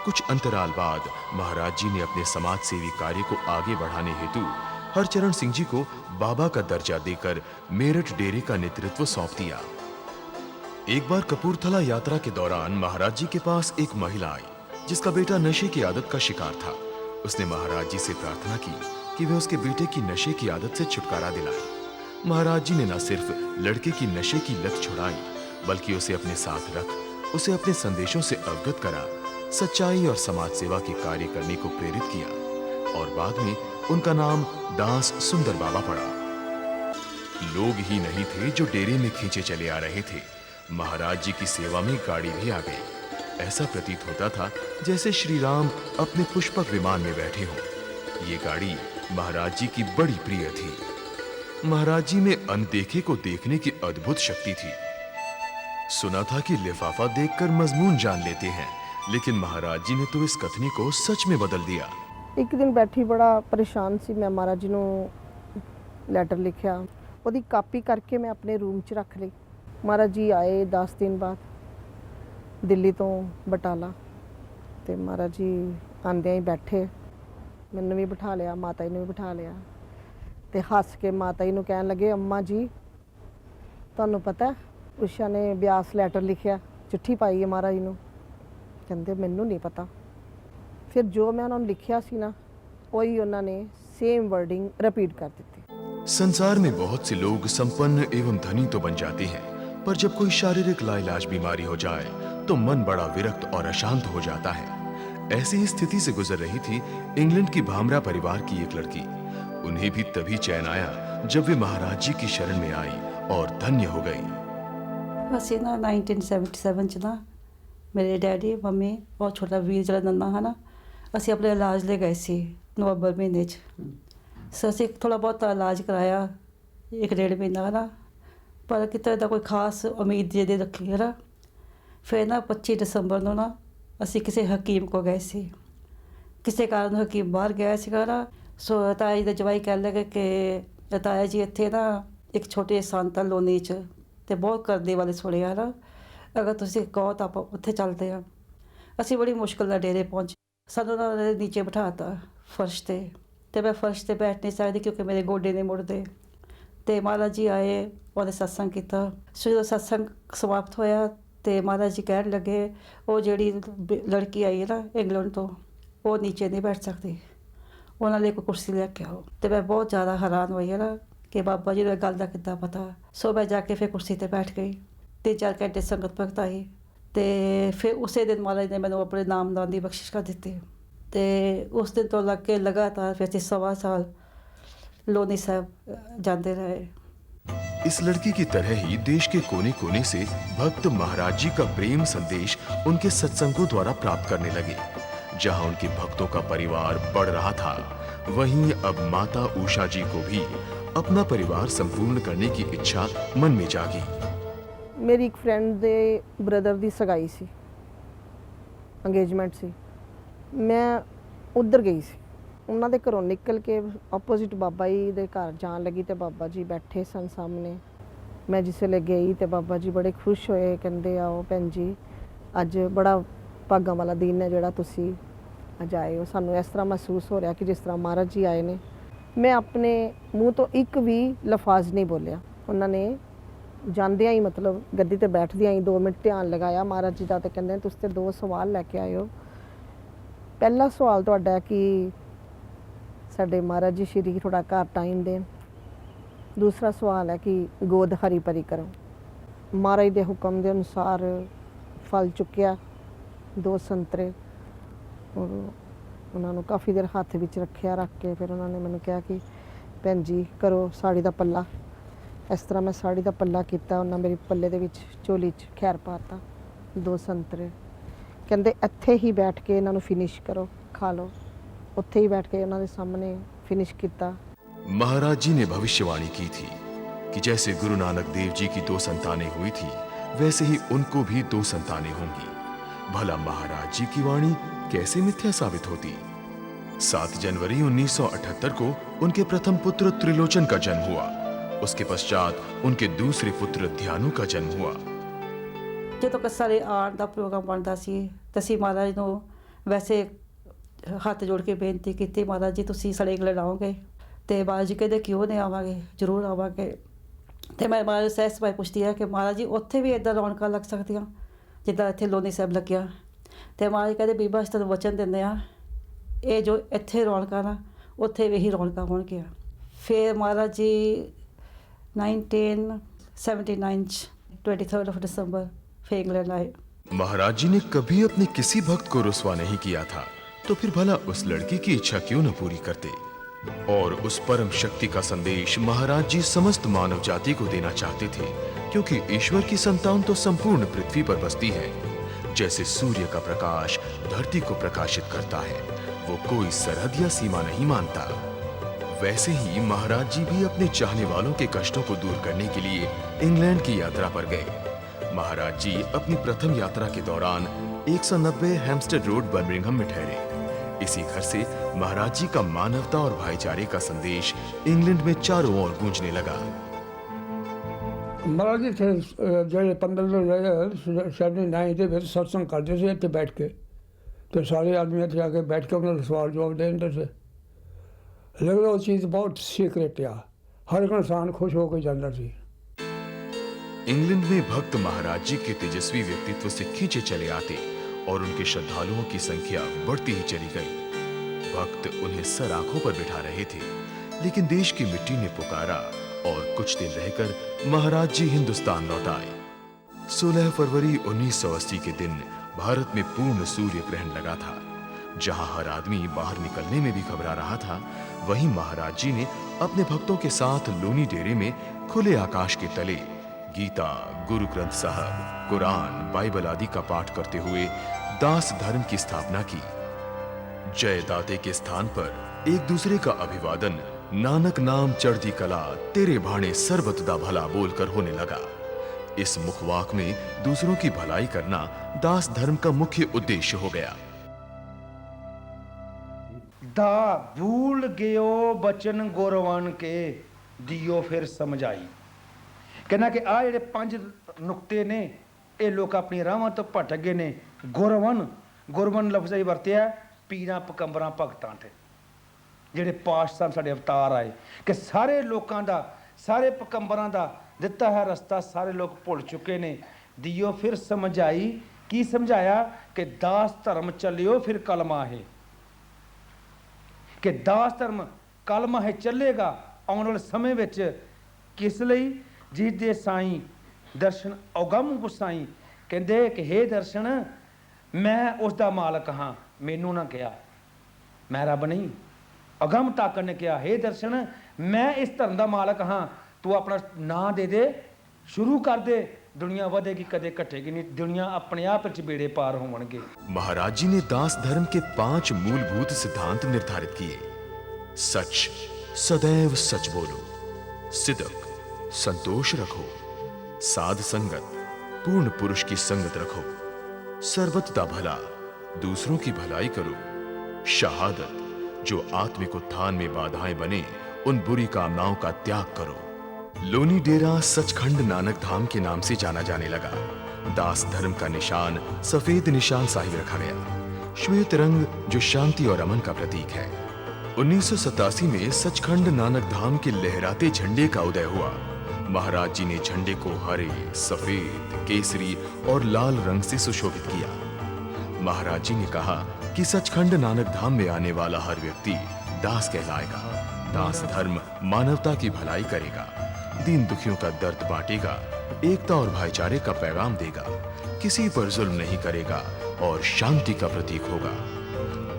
कुछ अंतराल बाद महाराज जी ने अपने समाज सेवी कार्य को आगे बढ़ाने हेतु हरचरण सिंह जी को बाबा का दर्जा देकर मेरठ डेरे का नेतृत्व सौंप दिया। एक बार कपूरथला यात्रा के दौरान महाराज जी के पास एक महिला आई जिसका बेटा नशे की आदत का शिकार था। उसने महाराज जी से प्रार्थना की कि वे उसके बेटे की नशे की आदत से छुटकारा दिलाएं। महाराज जी ने न सिर्फ लड़के की नशे की लत छुड़ाई, बल्कि उसे अपने साथ रख उसे अपने संदेशों से अवगत करा, सच्चाई और समाज सेवा के कार्य करने को प्रेरित किया और बाद में उनका नाम दास सुंदर बाबा पड़ा। लोग ही नहीं थे जो डेरे में खींचे चले आ रहे थे, महाराज जी की सेवा में गाड़ी भी आ गई। ऐसा प्रतीत होता था जैसे श्री राम अपने पुष्पक विमान में बैठे हों। ये गाड़ी महाराज जी की बड़ी प्रिय थी। महाराज जी में अनदेखे को देखने की अद्भुत शक्ति थी। सुना था कि लिफाफा देखकर मजमून जान लेते हैं, लेकिन महाराज जी ने तो इस कथनी को सच में बदल दिया। एक दिन बैठी बड़ा परेशान सी, मैं महाराज जी ਨੂੰ ਲੈਟਰ ਲਿਖਿਆ, ਉਹਦੀ ਕਾਪੀ ਕਰਕੇ ਮੈਂ ਆਪਣੇ ਰੂਮ 'ਚ ਰੱਖ ਲਈ। महाराज जी ਆਏ 10 ਦਿਨ ਬਾਅਦ ਦਿੱਲੀ ਤੋਂ ਬਟਾਲਾ, ਤੇ महाराज जी ਆਂਦਿਆਂ ਹੀ ਬੈਠੇ, ਮੈਨੂੰ ਵੀ ਬਿਠਾ ਲਿਆ, ਮਾਤਾ ਜੀ ਨੂੰ ਵੀ ਬਿਠਾ ਲਿਆ, ਤੇ ਹੱਸ ਕੇ ਮਾਤਾ ਜੀ ਨੂੰ ਕਹਿਣ ਲੱਗੇ, ਅੰਮਾ ਜੀ ਤੁਹਾਨੂੰ ਪਤਾ ਉਸ਼ਾ ਨੇ ਬਿਆਸ ਲੈਟਰ ਲਿਖਿਆ, ਚਿੱਠੀ ਪਾਈ ਹੈ ਮਹਾਰਾਜ ਜੀ ਨੂੰ। ਕਹਿੰਦੇ ਮੈਨੂੰ ਨਹੀਂ ਪਤਾ। ਫਿਰ ਜੋ ਮੈਂ ਉਹਨਾਂ ਨੂੰ ਲਿਖਿਆ ਸੀ ਨਾ, ਉਹੀ ਉਹਨਾਂ ਨੇ सेम वर्डिंग रिपीट कर देती। संसार में बहुत से लोग संपन्न एवं धनी तो बन जाते हैं, पर जब कोई शारीरिक लाइलाज बीमारी हो जाए तो मन बड़ा विरक्त और अशांत हो जाता है। ऐसी ही स्थिति से गुजर रही थी इंग्लैंड की भामरा परिवार की एक लड़की। उन्हें भी तभी चैन आया जब वे महाराज जी की शरण में आई और धन्य हो गई। ਅਸੀਂ ਨਾ 1977 ਚ ਨਾ ਮੇਰੇ ਡੈਡੀ ਮੰਮੀ ਬਹੁਤ ਛੋਟਾ ਵੀਰ ਜਿਹੜਾ ਨੰਨਾ ਹੈ ਨਾ, ਅਸੀਂ ਆਪਣੇ ਇਲਾਜ ਲਈ ਗਏ ਸੀ ਨਵੰਬਰ ਮਹੀਨੇ 'ਚ। ਸੋ ਅਸੀਂ ਥੋੜ੍ਹਾ ਬਹੁਤ ਇਲਾਜ ਕਰਾਇਆ 1-1.5 ਮਹੀਨਾ ਹੈ ਨਾ, ਪਰ ਕਿਤੇ ਦਾ ਕੋਈ ਖਾਸ ਉਮੀਦ ਜਿਹਦੇ ਰੱਖੀ ਹੈ ਨਾ। ਫਿਰ ਨਾ 25 ਦਸੰਬਰ ਨੂੰ ਨਾ ਅਸੀਂ ਕਿਸੇ ਹਕੀਮ ਕੋਲ ਗਏ ਸੀ। ਕਿਸੇ ਕਾਰਨ ਹਕੀਮ ਬਾਹਰ ਗਿਆ ਸੀਗਾ ਨਾ, ਸੋ ਤਾਇਆ ਜੀ ਦਾ ਜਵਾਈ ਕਹਿਣ ਲੱਗੇ ਕਿ ਤਾਇਆ ਜੀ ਇੱਥੇ ਨਾ ਇੱਕ ਛੋਟੇ ਸੰਤ ਲੋਨੀ 'ਚ ਤੇ ਬਹੁਤ ਕਰਦੇ ਵਾਲੇ ਸੁਣਿਆ ਨਾ, ਅਗਰ ਤੁਸੀਂ ਕਹੋ ਤਾਂ ਆਪਾਂ ਉੱਥੇ ਚੱਲਦੇ ਹਾਂ। ਅਸੀਂ ਬੜੀ ਮੁਸ਼ਕਿਲ ਨਾਲ ਡੇਰੇ ਪਹੁੰਚੇ। ਸਾਨੂੰ ਉਹਨਾਂ ਨੇ ਨੀਚੇ ਬਿਠਾਤਾ ਫਰਸ਼ 'ਤੇ, ਅਤੇ ਮੈਂ ਫਰਸ਼ 'ਤੇ ਬੈਠ ਨਹੀਂ ਸਕਦੀ ਕਿਉਂਕਿ ਮੇਰੇ ਗੋਡੇ ਨਹੀਂ ਮੁੜਦੇ। ਅਤੇ ਮਹਾਰਾਜ ਜੀ ਆਏ, ਉਹਨੇ ਸਤਸੰਗ ਕੀਤਾ। ਸੋ ਜਦੋਂ ਸਤਸੰਗ ਸਮਾਪਤ ਹੋਇਆ ਅਤੇ ਮਹਾਰਾਜ ਜੀ ਕਹਿਣ ਲੱਗੇ, ਉਹ ਜਿਹੜੀ ਲੜਕੀ ਆਈ ਹੈ ਨਾ ਇੰਗਲੈਂਡ ਤੋਂ, ਉਹ ਨੀਚੇ ਨਹੀਂ ਬੈਠ ਸਕਦੀ, ਉਹਨਾਂ ਲਈ ਕੋਈ ਕੁਰਸੀ ਲੈ ਕੇ ਆਓ। ਅਤੇ ਮੈਂ ਬਹੁਤ ਜ਼ਿਆਦਾ ਹੈਰਾਨ ਹੋਈ ਹੈ ਨਾ ਕਿ ਬਾਬਾ ਜੀ ਨੂੰ ਇਹ ਗੱਲ ਦਾ ਕਿੱਦਾਂ ਪਤਾ। ਸੋ ਮੈਂ ਜਾ ਕੇ ਫਿਰ ਕੁਰਸੀ 'ਤੇ ਬੈਠ ਗਈ। 3-4 ਘੰਟੇ ਸੰਗਤ ਭਗਤ ਆਈ ਅਤੇ ਤੇ ਫਿਰ ਉਸੇ ਦਿਨ ਮਹਾਰਾਜ ਨੇ ਮੈਨੂੰ ਆਪਣੇ ਨਾਮਦਾਨ ਦੀ ਬਖਸ਼ਿਸ਼ ਕਰ ਦਿੱਤੀ ਤੇ ਉਸ ਦਿਨ ਤੋਂ ਲੱਗ ਕੇ ਲਗਾਤਾਰ ਫਿਰ ਅਸੀਂ 1.25 ਸਾਲ लोनी साहब जाते रहे। इस लड़की की तरह ही देश के कोने कोने से भक्त महाराज जी का प्रेम संदेश उनके सत्संगों द्वारा प्राप्त करने लगे। जहां उनके भक्तों का परिवार बढ़ रहा था, वहीं अब माता उषा जी को भी अपना परिवार संपूर्ण करने की इच्छा मन में जागी। मेरी एक फ्रेंड दे ब्रदर दी सगाई सी, अंगेजमेंट सी, मैं उधर गई सी। ਉਹਨਾਂ ਦੇ ਘਰੋਂ ਨਿਕਲ ਕੇ ਆਪੋਜ਼ਿਟ ਬਾਬਾ ਜੀ ਦੇ ਘਰ ਜਾਣ ਲੱਗੀ ਤੇ ਬਾਬਾ ਜੀ ਬੈਠੇ ਸਨ ਸਾਹਮਣੇ। ਮੈਂ ਜਿਸ ਵੇਲੇ ਗਈ ਤੇ ਬਾਬਾ ਜੀ ਬੜੇ ਖੁਸ਼ ਹੋਏ, ਕਹਿੰਦੇ ਆਓ ਭੈਣ ਜੀ, ਅੱਜ ਬੜਾ ਭਾਗਾਂ ਵਾਲਾ ਦਿਨ ਹੈ ਜਿਹੜਾ ਤੁਸੀਂ ਅੱਜ ਆਏ ਹੋ। ਸਾਨੂੰ ਇਸ ਤਰ੍ਹਾਂ ਮਹਿਸੂਸ ਹੋ ਰਿਹਾ ਕਿ ਜਿਸ ਤਰ੍ਹਾਂ ਮਹਾਰਾਜ ਜੀ ਆਏ ਨੇ। ਮੈਂ ਆਪਣੇ ਮੂੰਹ ਤੋਂ ਇੱਕ ਵੀ ਲਫ਼ਜ਼ ਨਹੀਂ ਬੋਲਿਆ। ਉਹਨਾਂ ਨੇ ਜਾਂਦਿਆਂ ਹੀ ਮਤਲਬ ਗੱਡੀ ਤੇ ਬੈਠਦਿਆਂ ਹੀ 2 ਮਿੰਟ ਧਿਆਨ ਲਗਾਇਆ ਮਹਾਰਾਜ ਜੀ ਦਾ ਤੇ ਕਹਿੰਦੇ ਤੁਸੀਂ ਤੇ 2 ਸਵਾਲ ਲੈ ਕੇ ਆਏ ਹੋ। ਪਹਿਲਾ ਸਵਾਲ ਤੁਹਾਡਾ ਹੈ ਕਿ ਸਾਡੇ ਮਹਾਰਾਜ ਜੀ ਸ਼੍ਰੀ ਥੋੜਾ ਘਰ ਟਾਈਮ ਦੇਣ। ਦੂਸਰਾ ਸਵਾਲ ਹੈ ਕਿ ਗੋਦ ਹਰੀ ਭਰੀ ਕਰੋ। ਮਹਾਰਾਜ ਦੇ ਹੁਕਮ ਦੇ ਅਨੁਸਾਰ ਫਲ ਚੁੱਕਿਆ 2 ਸੰਤਰੇ, ਔਰ ਉਹਨਾਂ ਨੂੰ ਕਾਫੀ ਦੇਰ ਹੱਥ ਵਿੱਚ ਰੱਖਿਆ। ਰੱਖ ਕੇ ਫਿਰ ਉਹਨਾਂ ਨੇ ਮੈਨੂੰ ਕਿਹਾ ਕਿ ਭੈਣ ਜੀ ਕਰੋ ਸਾੜੀ ਦਾ ਪੱਲਾ। ਇਸ ਤਰ੍ਹਾਂ ਮੈਂ ਸਾੜੀ ਦਾ ਪੱਲਾ ਕੀਤਾ। ਉਹਨਾਂ ਮੇਰੀ ਪੱਲੇ ਦੇ ਵਿੱਚ ਝੋਲੀ 'ਚ ਖੈਰ ਪਾਤਾ 2 ਸੰਤਰੇ। ਕਹਿੰਦੇ ਇੱਥੇ ਹੀ ਬੈਠ ਕੇ ਇਹਨਾਂ ਨੂੰ ਫਿਨਿਸ਼ ਕਰੋ, ਖਾ ਲਓ। ਉੱਥੇ ਹੀ ਬੈਠ ਕੇ ਉਹਨਾਂ ਦੇ ਸਾਹਮਣੇ ਫਿਨਿਸ਼ ਕੀਤਾ। महाराज जी ने भविष्यवाणी की थी कि जैसे गुरु नानक देव जी की 2 संतानें हुई थी, वैसे ही उनको भी 2 संतानें होंगी। भला महाराज जी की वाणी कैसे मिथ्या साबित होती। 7 जनवरी 1978 को उनके प्रथम पुत्र त्रिलोचन का जन्म हुआ। उसके पश्चात उनके दूसरे पुत्र ध्यानु का जन्म हुआ। ਜਦੋਂ ਕਸਾਰੇ ਆਉਣ ਦਾ ਪ੍ਰੋਗਰਾਮ ਬਣਦਾ ਸੀ ਤਾਂ ਅਸੀਂ ਮਹਾਰਾਜ ਨੂੰ ਵੈਸੇ ਹੱਥ ਜੋੜ ਕੇ ਬੇਨਤੀ ਕੀਤੀ, ਮਹਾਰਾਜ ਜੀ ਤੁਸੀਂ ਸਾਡੇ ਇੰਗਲੈਂਡ ਆਓਗੇ? ਤੇ ਮਹਾਰਾਜ ਜੀ ਕਹਿੰਦੇ ਕਿਉਂ ਨਹੀਂ ਆਵਾਂਗੇ, ਜ਼ਰੂਰ ਆਵਾਂਗੇ। ਤੇ ਮੈਂ ਮਹਾਰਾਜ ਸਹਿਜ ਸਭਾ ਪੁੱਛਦੀ ਆ ਕਿ ਮਹਾਰਾਜ ਜੀ ਉੱਥੇ ਵੀ ਇੱਦਾਂ ਰੌਣਕਾਂ ਲੱਗ ਸਕਦੀਆਂ ਜਿੱਦਾਂ ਇੱਥੇ ਲੋਨੀ ਸਾਹਿਬ ਲੱਗਿਆ? ਤੇ ਮਹਾਰਾਜ ਕਹਿੰਦੇ ਬੀਬਾ ਅਸੀਂ ਤੁਹਾਨੂੰ ਵਚਨ ਦਿੰਦੇ ਆ, ਇਹ ਜੋ ਇੱਥੇ ਰੌਣਕਾਂ ਨਾ ਉੱਥੇ ਵੀ ਇਹੀ ਰੌਣਕਾਂ ਹੋਣਗੀਆਂ। ਫਿਰ ਮਹਾਰਾਜ ਜੀ 1979 'ਚ 23 दिसंबर फिर इंग्लैंड आए। महाराज जी ने कभी अपने किसी भक्त को रुस्वा नहीं किया था, तो फिर भला उस लड़की की इच्छा क्यों न पूरी करते। और उस परम शक्ति का संदेश महाराज जी समस्त मानव जाति को देना चाहते थे, क्योंकि ईश्वर की संतान तो संपूर्ण पृथ्वी पर बसती है। जैसे सूर्य का प्रकाश धरती को प्रकाशित करता है, वो कोई सरहद या सीमा नहीं मानता, वैसे ही महाराज जी भी अपने चाहने वालों के कष्टों को दूर करने के लिए इंग्लैंड की यात्रा पर गए। महाराज जी अपनी प्रथम यात्रा के दौरान 190 हैम्पस्टेड रोड बर्मिंघम में ठहरे। इसी घर से महाराज जी का मानवता और भाईचारे का संदेश इंग्लैंड में चारों ओर गूंजने लगा। महाराज जी थे जो 1579 ਦੇ ਵਿੱਚ सत्संग करते थे इतने बैठ के, तो सारे आदमी इतने आके बैठ के उन्होंने सवाल जवाब देते थे। लेकिन वो चीज़ बहुत सीक्रेट आ, हर एक इंसान खुश होकर जाता थी। इंग्लैंड में भक्त महाराज जी के तेजस्वी व्यक्तित्व से खींचे चले आते और उनके श्रद्धालुओं की संख्या बढ़ती ही चली गई। भक्त उन्हें सर आंखों पर बिठा रहे थे, लेकिन देश की मिट्टी ने पुकारा और कुछ दिन रहकर महाराज जी हिंदुस्तान लौट आए। 16 फरवरी 1980 के दिन भारत में पूर्ण सूर्य ग्रहण लगा था। जहां हर आदमी बाहर निकलने में भी घबरा रहा था, वहीं महाराज जी ने अपने भक्तों के साथ लोनी डेरे में खुले आकाश के तले गीता, गुरु ग्रंथ साहब, कुरान, बाइबल आदि का पाठ करते हुए दास धर्म की स्थापना की। जय दाते के स्थान पर एक दूसरे का अभिवादन नानक नाम चढ़ती कला तेरे भाणे सर्बत दा भला बोलकर होने लगा। इस मुखवाक में दूसरों की भलाई करना दास धर्म का मुख्य उद्देश्य हो गया। दा भूल गयो बचन गुरवान के दियो फिर समझाई। कहना कि आ जेडे 5 नुक्ते ने ये लोग अपनी राहां तो भटक गए ने। गुरवन गुरवन लफ्ज़ ही वरत्या पीरां पकंबरां भगतां ते जेडे पातशाह साडे अवतार आए कि सारे लोगों का सारे पकंबरां दा दिता है रस्ता सारे लोग भुल चुके ने। दियो फिर समझाई, की समझाया कि दास धर्म चलियो फिर कलमा है, कि दास धर्म कलमा है चलेगा आने वाले समय विच। किस लई जिस दे साईं दर्शन औगम गुसाई ਕਹਿੰਦੇ ਕਿ ਹੇ ਦਰਸ਼ਨ ਮੈਂ ਉਸ ਦਾ ਮਾਲਕ ਹਾਂ, ਮੈਨੂੰ ਨਾ ਕਿਹਾ, ਮੈਂ ਰੱਬ ਨਹੀਂ। ਅਗਮ ਤਾਕਤ ਨੇ ਕਿਹਾ ਹੇ ਦਰਸ਼ਨ ਮੈਂ ਇਸ ਧਰਮ ਦਾ ਮਾਲਕ ਹਾਂ, ਤੂੰ ਆਪਣਾ ਨਾਂ ਦੇ ਦੇ, ਸ਼ੁਰੂ ਕਰ ਦੇ, दुनिया ਵਧੇਗੀ कदे घटेगी नहीं, दुनिया अपने आप च बेड़े पार होवणगे। महाराज जी ने दास धर्म के 5 मूलभूत सिद्धांत निर्धारित किए। सच, सदैव सच बोलो, सिदक, संतोष रखो, साध संगत, पूर्ण पुरुष की संगत रखो, सर्वतता भला, दूसरों की भलाई करो, शहादत, जो आत्मिक उत्थान में बाधाएं बने उन बुरी कामनाओं का त्याग करो। लोनी डेरा सचखंड नानक धाम के नाम से जाना जाने लगा। दास धर्म का निशान सफेद निशान साहिब रखा गया, श्वेत रंग जो शांति और अमन का प्रतीक है। 1987 में सचखंड नानक धाम के लहराते झंडे का उदय हुआ। महाराज जी ने झंडे को हरे, सफेद, केसरी और लाल रंग से सुशोभित किया। महाराज जी ने कहा कि सचखंड नानक धाम में आने वाला हर व्यक्ति दास कहलाएगा। दास धर्म मानवता की भलाई करेगा, दीन दुखियों का दर्द बांटेगा, एकता और भाईचारे का पैगाम देगा, किसी पर जुल्म नहीं करेगा और शांति का प्रतीक होगा।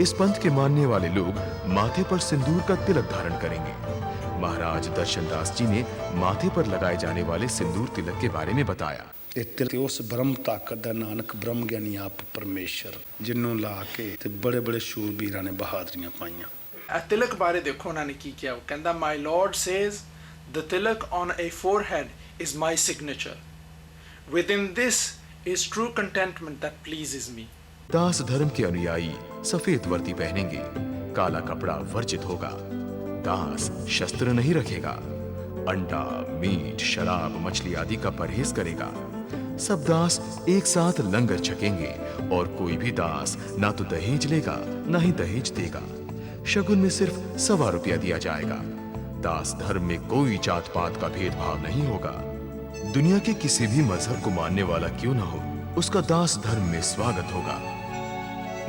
इस पंथ के मानने वाले लोग माथे पर सिंदूर का तिलक धारण करेंगे। महाराज दर्शनदास जी ने माथे पर लगाए जाने वाले सिंदूर तिलक के बारे में बताया। ਇਹ ਤਿਲਕ ਉਸ ਬ੍ਰਹਮ ਤਾਕਤ ਦਾ ਨਾਨਕ ਬ੍ਰਹਮ ਗਿਆਨੀ ਆਪ ਪਰਮੇਸ਼ਰ ਜਿਹਨੂੰ ਲਾ ਕੇ ਤੇ ਬੜੇ ਬੜੇ ਸ਼ੂਰਬੀਰਾਂ ਨੇ ਬਹਾਦਰੀਆਂ ਪਾਈਆਂ। ਤਿਲਕ ਬਾਰੇ ਦੇਖੋ ਉਹਨਾਂ ਨੇ ਕੀ ਕਿਹਾ। ਉਹ ਕਹਿੰਦਾ my lord says the tilak on a forehead is my signature. Within this is true contentment that pleases me. दास धर्म के अनुयायी सफेद वर्दी पहनेंगे, काला कपड़ा वर्जित होगा, दास शस्त्र नहीं रखेगा, अंडा, मीट, शराब, मछली आदि का परहेज करेगा। सब दास एक साथ लंगर छकेंगे और कोई भी दास ना तो दहेज लेगा ना ही दहेज देगा। शगुन में सिर्फ 1.25 रुपया दिया जाएगा। दास धर्म में कोई जात पात का भेदभाव नहीं होगा। दुनिया के किसी भी मजहब को मानने वाला क्यों ना हो, उसका दास धर्म में स्वागत होगा।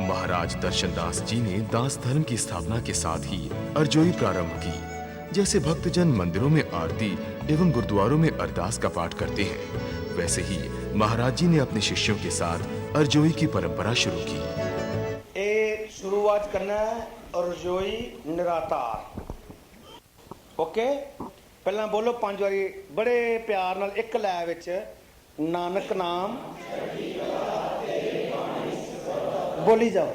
महाराज दर्शनदास जी ने दास धर्म की स्थापना के साथ ही अर्जोई प्रारंभ की। जैसे भक्तजन मंदिरों में आरती एवं गुरुद्वारों में अरदास का पाठ करते हैं, वैसे ही महाराज जी ने अपने शिष्यों के साथ अर्जोई की परंपरा शुरू की। ए शुरुआत करना अर्जोई निरातार। ओके, पहला बोलो 5 वारी बड़े प्यार नाल एक लै विच नानक नाम बोली जाओ।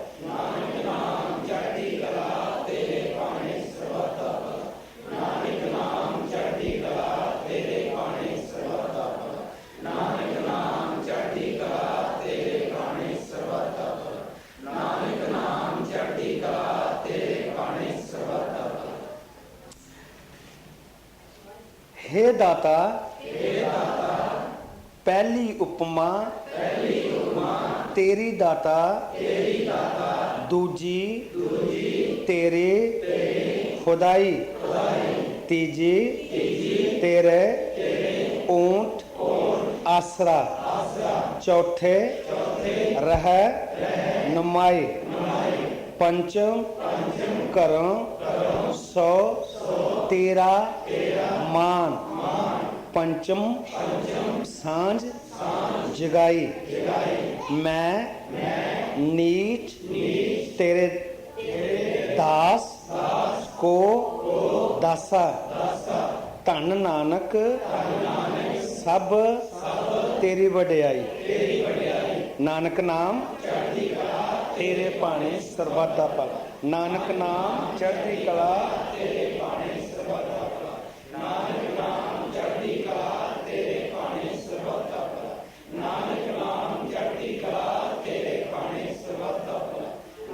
हे दाता पहली उपमा तेरी दाता, दूजी तेरे खुदाई, तीजी तेरे ऊंट आसरा, चौथे रह नुमाई, पंचम करों 100 तेरा मान, पंचम सांझ जगाई, मैं नीच तेरे दास को दासा, धन नानक सब तेरी वडियाई, नानक नाम तेरे पाने सरबत दा भला, नानक नाम चढ़दी कला तेरे पाने सरबत दा भला, नानक नाम चढ़दी कला तेरे पाने सरबत दा भला, नानक नाम चढ़दी कला तेरे पाने सरबत दा भला,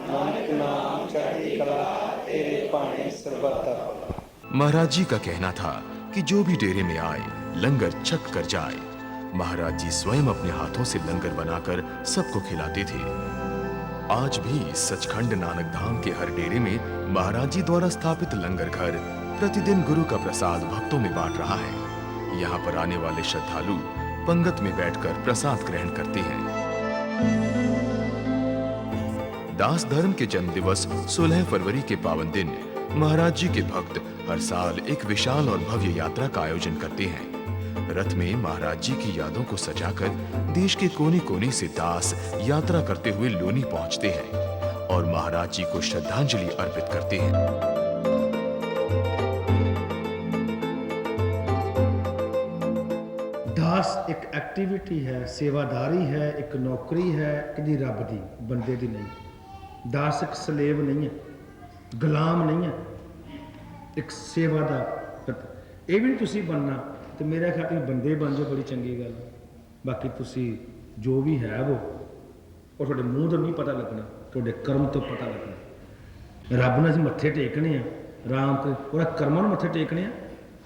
नानक नाम चढ़दी कला तेरे पाने सरबत दा भला। महाराज जी का कहना था कि जो भी डेरे में आए लंगर छक कर जाए। महाराज जी स्वयं अपने हाथों से लंगर बनाकर सबको खिलाते थे। आज भी सचखंड नानक धाम के हर डेरे में महाराज जी द्वारा स्थापित लंगर घर प्रतिदिन गुरु का प्रसाद भक्तों में बांट रहा है। यहाँ पर आने वाले श्रद्धालु पंगत में बैठकर प्रसाद ग्रहण करते हैं। दास धर्म के जन्म दिवस 16 फरवरी के पावन दिन महाराज जी के भक्त हर साल एक विशाल और भव्य यात्रा का आयोजन करते हैं। रथ में महाराज जी की यादों को सजाकर देश के कोने कोने से दास यात्रा करते हुए लोनी पहुंचते हैं और महाराज जी को श्रद्धांजलि अर्पित करते हैं। दास एक एक्टिविटी है, सेवादारी है, एक नौकरी है कि रब दी, बंदे दी नहीं। दास एक सलेव नहीं है, गुलाम नहीं है, एक सेवा दा ये भी तुसी बनना तो मेरा ख्याल बंदे बन जाओ, बड़ी चंगी गल। बाकी तुसी जो भी है वो और थोड़े मूँह तो नहीं पता लगना, थोड़े कर्म तो पता लगना। रब ने असीं मत्थे टेकने आ, राम को कर्मां नूं मत्थे टेकने आ,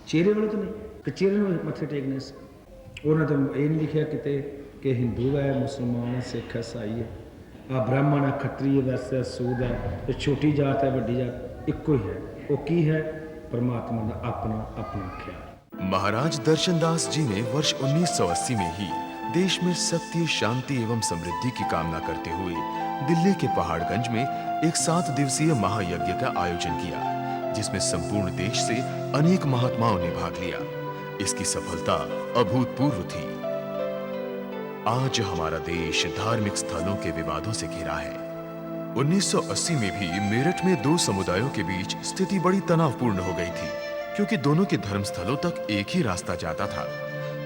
चेहरे वाले तो नहीं कि चेहरे नूं मत्थे टेकने से। उन्हें तो ये नहीं लिखा किते कि हिंदू है, मुसलमान है, सिख है, ईसाई है, आ ब्राह्मण है, खत्रिय, वैश्य, सूद है, छोटी जात है, बड़ी जात, इको ही है। वो की है? परमात्मा का अपना अपना ख्याल। महाराज दर्शनदास जी ने वर्ष 1980 में ही देश में सत्य, शांति एवं समृद्धि की कामना करते हुए दिल्ली के पहाड़गंज में एक 7 दिवसीय महायज्ञ का आयोजन किया, जिसमें संपूर्ण देश से अनेक महात्माओं ने भाग लिया। इसकी सफलता अभूतपूर्व थी। आज हमारा देश धार्मिक स्थलों के विवादों से घिरा है। 1980 में भी मेरठ में 2 समुदायों के बीच स्थिति बड़ी तनावपूर्ण हो गई थी, क्योंकि दोनों के धर्मस्थलों तक एक ही रास्ता जाता था।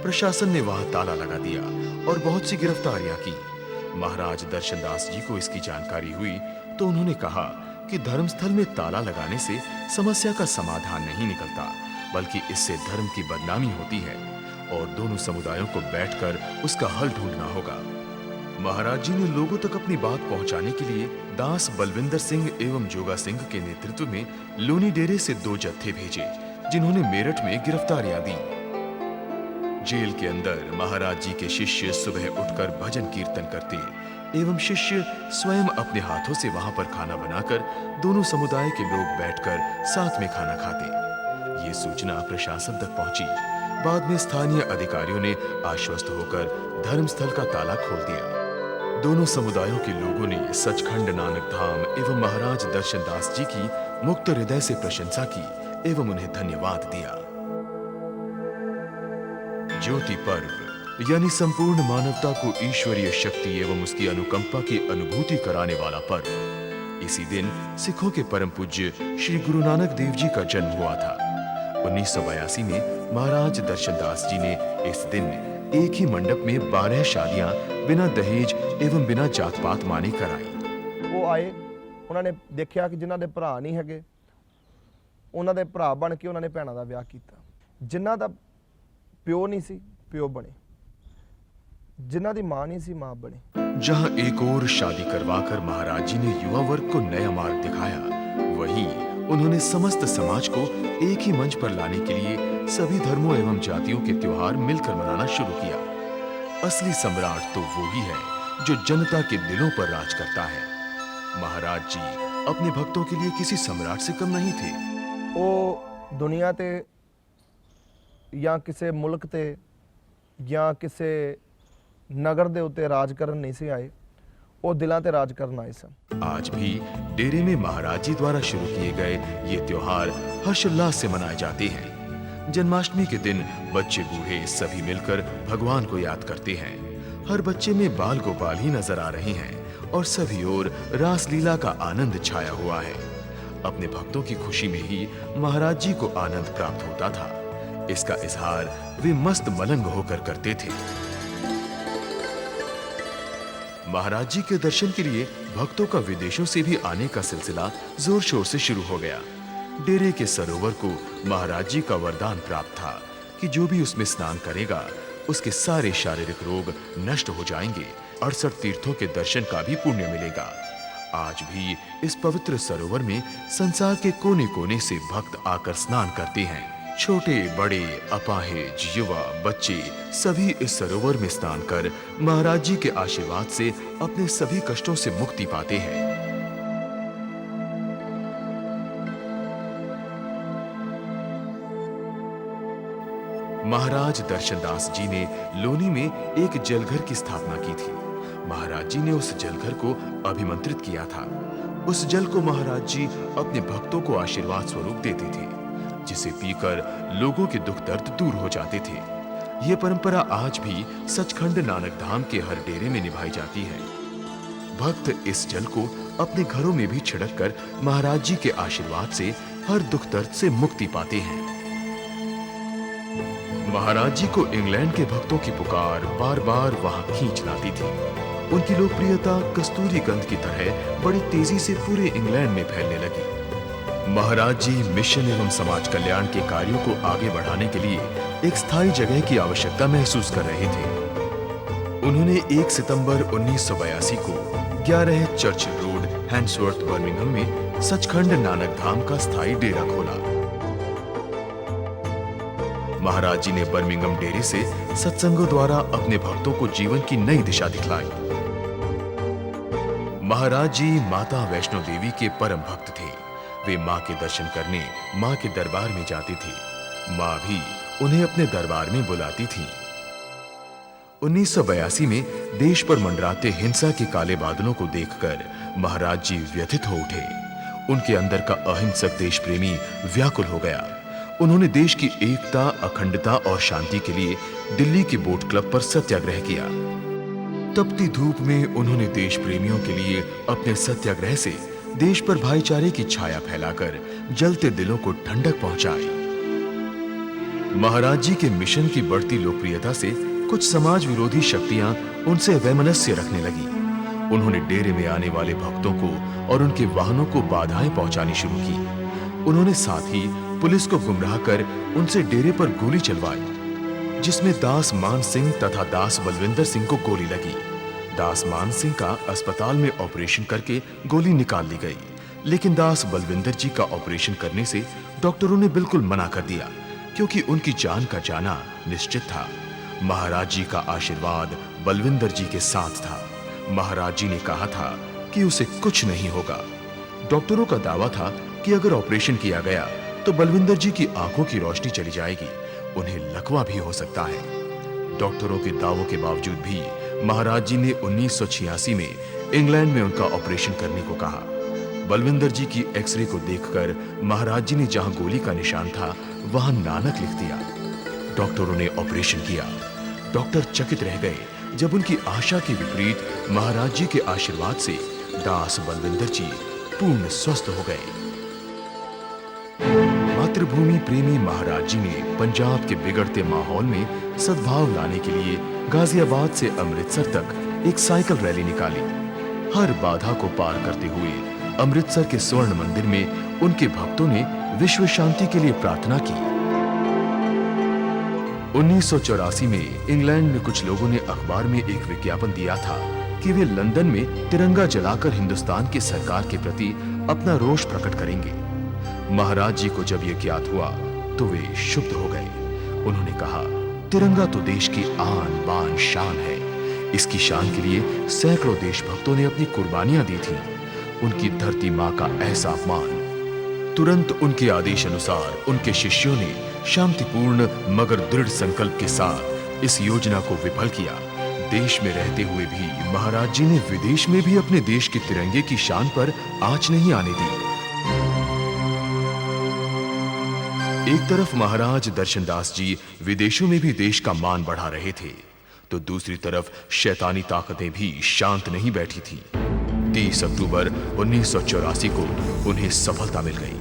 प्रशासन ने वहां ताला लगा दिया और बहुत सी गिरफ्तारियां की। महाराज दर्शनदास जी को इसकी जानकारी हुई तो उन्होंने कहा कि धर्मस्थल में ताला लगाने से समस्या का समाधान नहीं निकलता, बल्कि इससे धर्म की बदनामी होती है और दोनों समुदायों को बैठकर उसका हल ढूंढना होगा। महाराज जी ने लोगों तक अपनी बात पहुंचाने के लिए दास बलविंदर सिंह एवं जोगा सिंह के नेतृत्व में लोनी डेरे से 2 जत्थे भेजे, जिन्होंने मेरठ में गिरफ्तारियां दी। जेल के अंदर महाराज जी के शिष्य सुबह उठकर भजन कीर्तन करते एवं शिष्य स्वयं अपने हाथों से वहां पर खाना बनाकर दोनों समुदाय के लोग बैठकर साथ में खाना खाते। ये सूचना प्रशासन तक पहुंची। बाद में स्थानीय अधिकारियों ने आश्वस्त होकर धर्मस्थल का ताला खोल दिया। दोनों समुदायों के लोगों ने सचखंड नानक धाम एवं महाराज दर्शनदास जी की मुक्त हृदय से प्रशंसा की एवं उन्हें धन्यवाद दिया। ज्योति पर्व यानी संपूर्ण मानवता को ईश्वरीय शक्ति एवं उसकी अनुकंपा की अनुभूति कराने वाला पर्व। इसी दिन सिखों के परम पूज्य श्री गुरु नानक देव जी का जन्म हुआ था। 1982 में महाराज दर्शनदास जी ने इस दिन एक ही मंडप में 12 शादियां बिना दहेज एवं बिना जात पात माने कराई। वो आए, उन्होंने देखा कि जिन्हां दे भरा नहीं हैगे, उन्हां दे भरा बन के उन्होंने भैणां दा विआह कीता। जिन्हां दा प्यो नहीं सी, प्यो बने, जिन्हां दी मां नहीं सी, मां बने। जहां एक और शादी करवाकर महाराज जी ने युवा वर्ग को नया मार्ग दिखाया, वहीं उन्होंने समस्त समाज को एक ही मंच पर लाने के लिए सभी धर्मों एवं जातियों के त्योहार मिलकर मनाना शुरू किया। असली सम्राट तो वो ही है जो जनता के दिलों पर राज करता है। महाराज जी अपने भक्तों के लिए किसी सम्राट से कम नहीं थे। वो दुनिया ते या किसी मुल्क ते या किसी नगर दे उत्ते राज करन नहीं से आए, वो दिलां ते राज करन आए सन। आज भी डेरे में महाराज जी द्वारा शुरू किए गए ये त्योहार हर्षोल्लास से मनाए जाते हैं। जन्माष्टमी के दिन बच्चे बूढ़े सभी मिलकर भगवान को याद करते हैं। हर बच्चे में बाल गोपाल ही नजर आ रहे हैं और सभी ओर रासलीला का आनंद छाया हुआ है। अपने भक्तों की खुशी में ही महाराज जी को आनंद प्राप्त होता था। इसका इजहार वे मस्त मलंग होकर करते थे। महाराज जी के दर्शन के लिए भक्तों का विदेशों से भी आने का सिलसिला जोर शोर से शुरू हो गया। डेरे के सरोवर को महाराज जी का वरदान प्राप्त था कि जो भी उसमें स्नान करेगा उसके सारे शारीरिक रोग नष्ट हो जाएंगे। 68 तीर्थों के दर्शन का भी पुण्य मिलेगा। आज भी इस पवित्र सरोवर में संसार के कोने कोने से भक्त आकर स्नान करते हैं। छोटे बड़े, अपाहिज, युवा, बच्चे सभी इस सरोवर में स्नान कर महाराज जी के आशीर्वाद से अपने सभी कष्टों से मुक्ति पाते हैं। महाराज दर्शनदास जी ने लोनी में एक जलघर की स्थापना की थी। महाराज जी ने उस जलघर को अभिमंत्रित किया था। उस जल को महाराज जी अपने भक्तों को आशीर्वाद स्वरूप देते थे, जिसे पीकर लोगों के दुख दर्द दूर हो जाते थे। ये परंपरा आज भी सचखंड नानक धाम के हर डेरे में निभाई जाती है। भक्त इस जल को अपने घरों में भी छिड़क कर महाराज जी के आशीर्वाद से हर दुख दर्द से मुक्ति पाते हैं। महाराज जी को इंग्लैंड के भक्तों की पुकार बार बार वहां खींच लाती थी। उनकी लोकप्रियता कस्तूरी गंध की तरह बड़ी तेजी से पूरे इंग्लैंड में फैलने लगी। महाराज जी मिशन एवं समाज कल्याण के कार्यों को आगे बढ़ाने के लिए एक स्थायी जगह की आवश्यकता महसूस कर रहे थे। उन्होंने 1 सितंबर 1982 को 11 चर्च रोड, हैंड्सवर्थ, बर्मिंघम में सचखंड नानक धाम का स्थायी डेरा खोला। महाराज जी ने बर्मिंघम डेरे से सत्संगों द्वारा अपने भक्तों को जीवन की नई दिशा दिखलाई। महाराज जी माता वैष्णो देवी के परम भक्त थे। वे मां के दर्शन करने मां के दरबार में जाती थी। मां भी उन्हें अपने दरबार में बुलाती थी। 1982 में देश पर मंडराते हिंसा के काले बादलों को देखकर महाराज जी व्यथित हो उठे। उनके अंदर का अहिंसक देश प्रेमी व्याकुल हो गया। उन्होंने देश की एकता, अखंडता और शांति के लिए दिल्ली के बोट क्लब पर सत्याग्रह किया। तपती धूप में उन्होंने देश प्रेमियों के लिए अपने सत्याग्रह से देश पर भाईचारे की छाया फैलाकर जलते दिलों को ठंडक पहुंचाई। महाराज जी के मिशन की बढ़ती लोकप्रियता से कुछ समाज विरोधी शक्तियां उनसे वैमनस्य रखने लगी। उन्होंने डेरे में आने वाले भक्तों को और उनके वाहनों को बाधाएं पहुंचानी शुरू की। उन्होंने साथ ही पुलिस को गुमराह कर उनसे डेरे पर गोली चलवाई, जिसमें दास मान सिंह तथा दास बलविंदर सिंह को गोली लगी। दास मान सिंह का अस्पताल में ऑपरेशन करके गोली निकाल ली गई, लेकिन दास बलविंदर जी का ऑपरेशन करने से डॉक्टरों ने बिल्कुल मना कर दिया, क्योंकि उनकी जान का जाना निश्चित था। महाराज जी का आशीर्वाद बलविंदर जी के साथ था। महाराज जी ने कहा था कि उसे कुछ नहीं होगा। डॉक्टरों का दावा था कि अगर ऑपरेशन किया गया तो बलविंदर जी की आंखों की रोशनी चली जाएगी, उन्हें लकवा भी हो सकता है। डॉक्टरों के दावों के बावजूद भी महाराज जी ने 1986 में इंग्लैंड में उनका ऑपरेशन करने को कहा। बलविंदर जी की एक्सरे को देखकर महाराज जी ने जहां गोली का निशान था वहां नानक लिख दिया। डॉक्टरों ने ऑपरेशन किया। डॉक्टर चकित रह गए जब उनकी आशा के विपरीत महाराज जी के आशीर्वाद से दास बलविंदर जी पूर्ण स्वस्थ हो गए। मातृभूमि प्रेमी महाराज जी ने पंजाब के बिगड़ते माहौल में सद्भाव लाने के लिए गाजियाबाद से अमृतसर तक एक साइकिल रैली निकाली। हर बाधा को पार करते हुए अमृतसर के स्वर्ण मंदिर में उनके भक्तों ने विश्व शांति के लिए प्रार्थना की। 1984 में इंग्लैंड में कुछ लोगों ने अखबार में एक विज्ञापन दिया था कि वे लंदन में तिरंगा जलाकर हिंदुस्तान की सरकार के प्रति अपना रोष प्रकट करेंगे। महाराज जी को जब यह ज्ञात हुआ तो वे क्षुब्ध हो गए। उन्होंने कहा, तिरंगा तो देश की आन बान शान है। इसकी शान के लिए सैकड़ों देशभक्तों ने अपनी कुर्बानियां दी थीं। उनकी धरती मां का ऐसा अपमान। तुरंत उनके आदेश अनुसार उनके शिष्यों ने शांतिपूर्ण मगर दृढ़ संकल्प के साथ इस योजना को विफल किया। देश में रहते हुए भी महाराज जी ने विदेश में भी अपने देश के तिरंगे की शान पर आंच नहीं आने दी। एक तरफ महाराज दर्शनदास जी विदेशों में भी देश का मान बढ़ा रहे थे, तो दूसरी तरफ शैतानी ताकतें भी शांत नहीं बैठी थीं। 30 अक्टूबर 1984 को उन्हें सफलता मिल गई।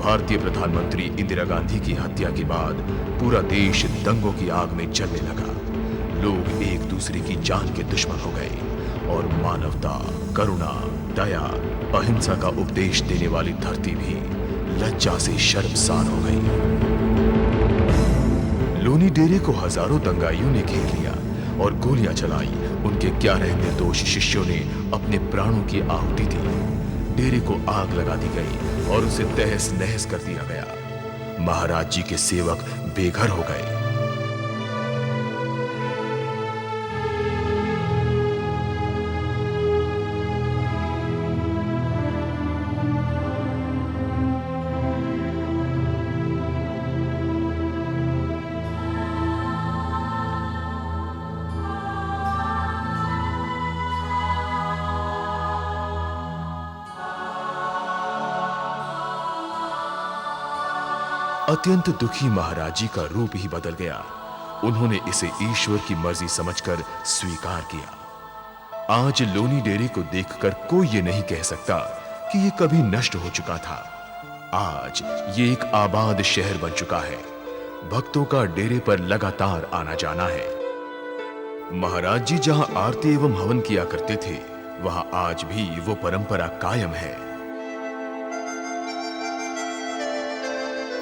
भारतीय प्रधानमंत्री इंदिरा गांधी की हत्या के बाद पूरा देश दंगों की आग में जलने लगा। लोग एक दूसरे की जान के दुश्मन हो गए और मानवता, करुणा, दया, अहिंसा का उपदेश देने वाली धरती भी लज्जा से शर्मसार हो गई। लोनी डेरे को हजारों दंगाइयों ने घेर लिया और गोलियां चलाई। उनके 11 निर्दोष शिष्यों ने अपने प्राणों की आहुति दी। डेरे को आग लगा दी गई और उसे तहस नहस कर दिया गया। महाराज जी के सेवक बेघर हो गए। अत्यंत दुखी महाराज जी का रूप ही बदल गया। उन्होंने इसे ईश्वर की मर्जी समझकर स्वीकार किया। आज लोनी डेरे को देखकर कोई ये नहीं कह सकता कि ये कभी नष्ट हो चुका था। आज ये एक आबाद शहर बन चुका है। भक्तों का डेरे पर लगातार आना जाना है। महाराज जी जहां आरती एवं हवन किया करते थे, वहां आज भी वो परंपरा कायम है।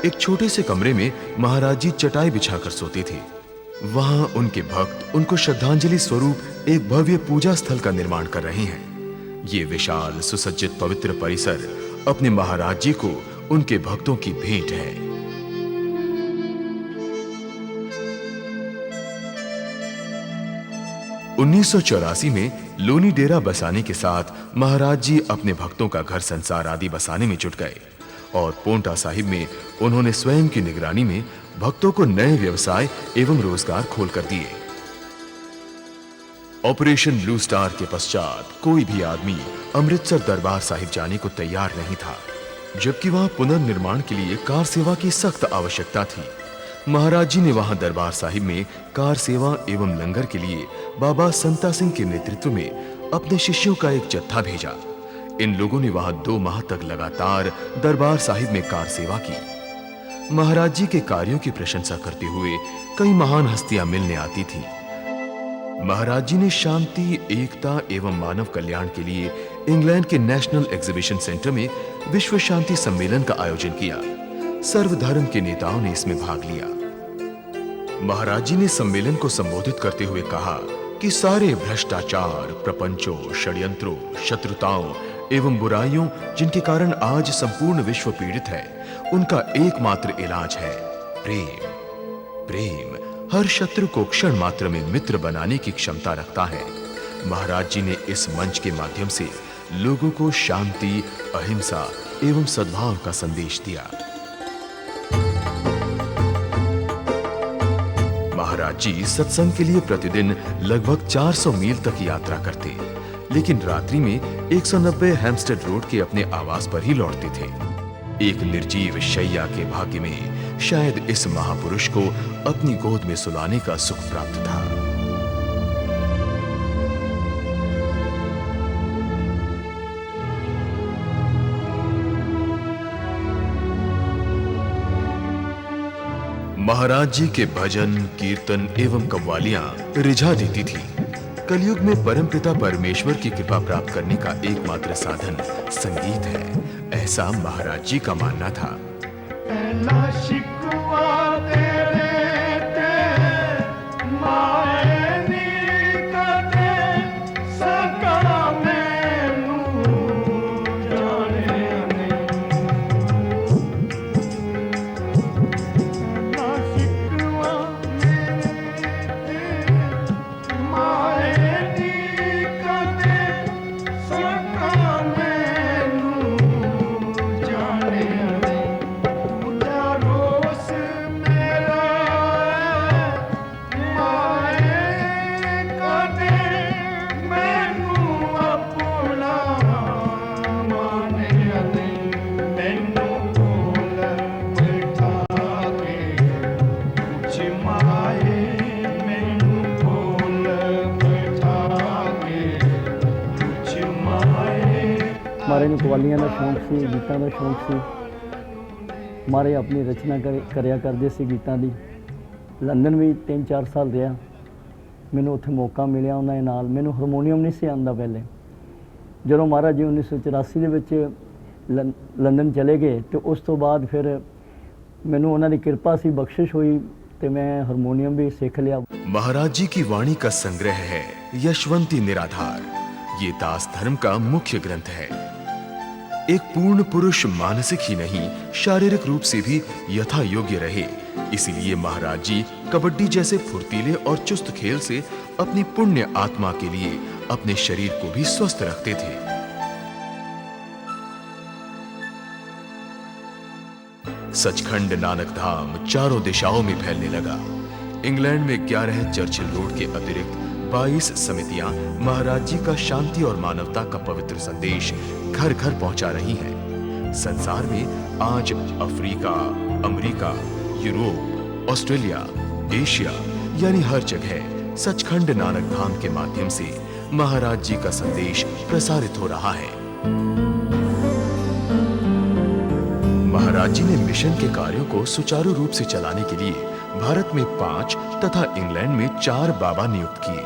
एक छोटे से कमरे में महाराज जी चटाई बिछाकर सोते थे। वहां उनके भक्त उनको श्रद्धांजलि स्वरूप एक भव्य पूजा स्थल का निर्माण कर रहे हैं। ये विशाल सुसज्जित पवित्र परिसर अपने महाराज जी को उनके भक्तों की भेंट है। उन्नीस में लोनी डेरा बसाने के साथ महाराज जी अपने भक्तों का घर संसार आदि बसाने में जुट गए और पोंटा साहिब में उन्होंने स्वयं की निगरानी में भक्तों को नए व्यवसाय एवं रोजगार खोल कर दिए। ऑपरेशन ब्लू स्टार के पश्चात कोई भी आदमी अमृतसर दरबार साहिब जाने को तैयार नहीं था, जबकि वहां पुनर्निर्माण के लिए कार सेवा की सख्त आवश्यकता थी। महाराज जी ने वहां दरबार साहिब में कार सेवा एवं लंगर के लिए बाबा संता सिंह के नेतृत्व में अपने शिष्यों का एक जत्था भेजा। इन लोगों ने वहां 2 माह तक लगातार दरबार साहिब में कार सेवा की। महाराज जी के कार्यों की प्रशंसा करते हुए कई महान हस्तियां मिलने आती थीं। महाराज जी ने शांति, एकता एवं मानव कल्याण के लिए इंग्लैंड के नेशनल एग्जीबिशन सेंटर में विश्व शांति सम्मेलन का आयोजन किया। सर्वधर्म के नेताओं ने इसमें भाग लिया। महाराज जी ने सम्मेलन को संबोधित करते हुए कहा कि सारे भ्रष्टाचार, प्रपंचों, षड्यंत्रों, शत्रुताओं एवं बुराइयों जिनके कारण आज संपूर्ण विश्व पीड़ित है, उनका एकमात्र इलाज है प्रेम। प्रेम हर शत्रु को क्षण मात्र में मित्र बनाने की क्षमता रखता है। महाराज जी ने इस मंच के माध्यम से लोगों को शांति, अहिंसा एवं सद्भाव का संदेश दिया। महाराज जी सत्संग के लिए प्रतिदिन लगभग 400 मील तक यात्रा करते, लेकिन रात्रि में 190 हैम्पस्टेड रोड के अपने आवास पर ही लौटते थे। एक निर्जीव शैया के भाग्य में शायद इस महापुरुष को अपनी गोद में सुलाने का सुख प्राप्त था। महाराज जी के भजन, कीर्तन एवं कव्वालियां रिझा देती थी। कलयुग में परमपिता परमेश्वर की कृपा प्राप्त करने का एकमात्र साधन संगीत है, ऐसा महाराज जी का मानना था। ਮਾਰੇ ਨੂੰ ਕਵਾਲੀਆਂ ਦਾ ਸ਼ੌਂਕ ਸੀ, ਗੀਤਾਂ ਦਾ ਸ਼ੌਂਕ ਸੀ। ਮਾਰੇ ਆਪਣੀ ਰਚਨਾ ਕਰਿਆ ਕਰਦੇ ਸੀ ਗੀਤਾਂ ਦੀ। ਲੰਡਨ ਵੀ 3-4 ਸਾਲ ਰਿਹਾ। ਮੈਨੂੰ ਉੱਥੇ ਮੌਕਾ ਮਿਲਿਆ ਉਹਨਾਂ ਦੇ ਨਾਲ। ਮੈਨੂੰ ਹਾਰਮੋਨੀਅਮ ਨਹੀਂ ਸੀ ਆਉਂਦਾ ਪਹਿਲੇ। ਜਦੋਂ ਮਹਾਰਾਜ ਜੀ 1984 ਦੇ ਵਿੱਚ ਲੰਡਨ ਚਲੇ ਗਏ ਤੇ ਉਸ ਤੋਂ ਬਾਅਦ ਫਿਰ ਮੈਨੂੰ ਉਹਨਾਂ ਦੀ ਕਿਰਪਾ ਸੀ, ਬਖਸ਼ਿਸ਼ ਹੋਈ ਤੇ ਮੈਂ ਹਾਰਮੋਨੀਅਮ भी सीख लिया। महाराज जी की वाणी का संग्रह है यशवंती निराधार। ये दास धर्म का मुख्य ग्रंथ है। एक पूर्ण पुरुष मानसिक ही नहीं, शारीरिक रूप से भी यथा योग्य रहे, इसीलिए महाराज जी कबड्डी जैसे फुर्तीले और चुस्त खेल से अपनी पुण्य आत्मा के लिए अपने शरीर को भी स्वस्थ रखते थे। सचखंड नानक धाम चारों दिशाओं में फैलने लगा। इंग्लैंड में 11 चर्चिल रोड के अतिरिक्त 22 समितियां महाराज जी का शांति और मानवता का पवित्र संदेश घर घर पहुंचा रही हैं। संसार में आज Africa, America, Europe, Australia, Asia, यानी हर जगह सचखंड नानक धाम के माध्यम से महाराज जी का संदेश प्रसारित हो रहा है। महाराज जी ने मिशन के कार्यों को सुचारू रूप से चलाने के लिए भारत में 5 तथा इंग्लैंड में 4 बाबा नियुक्त किए।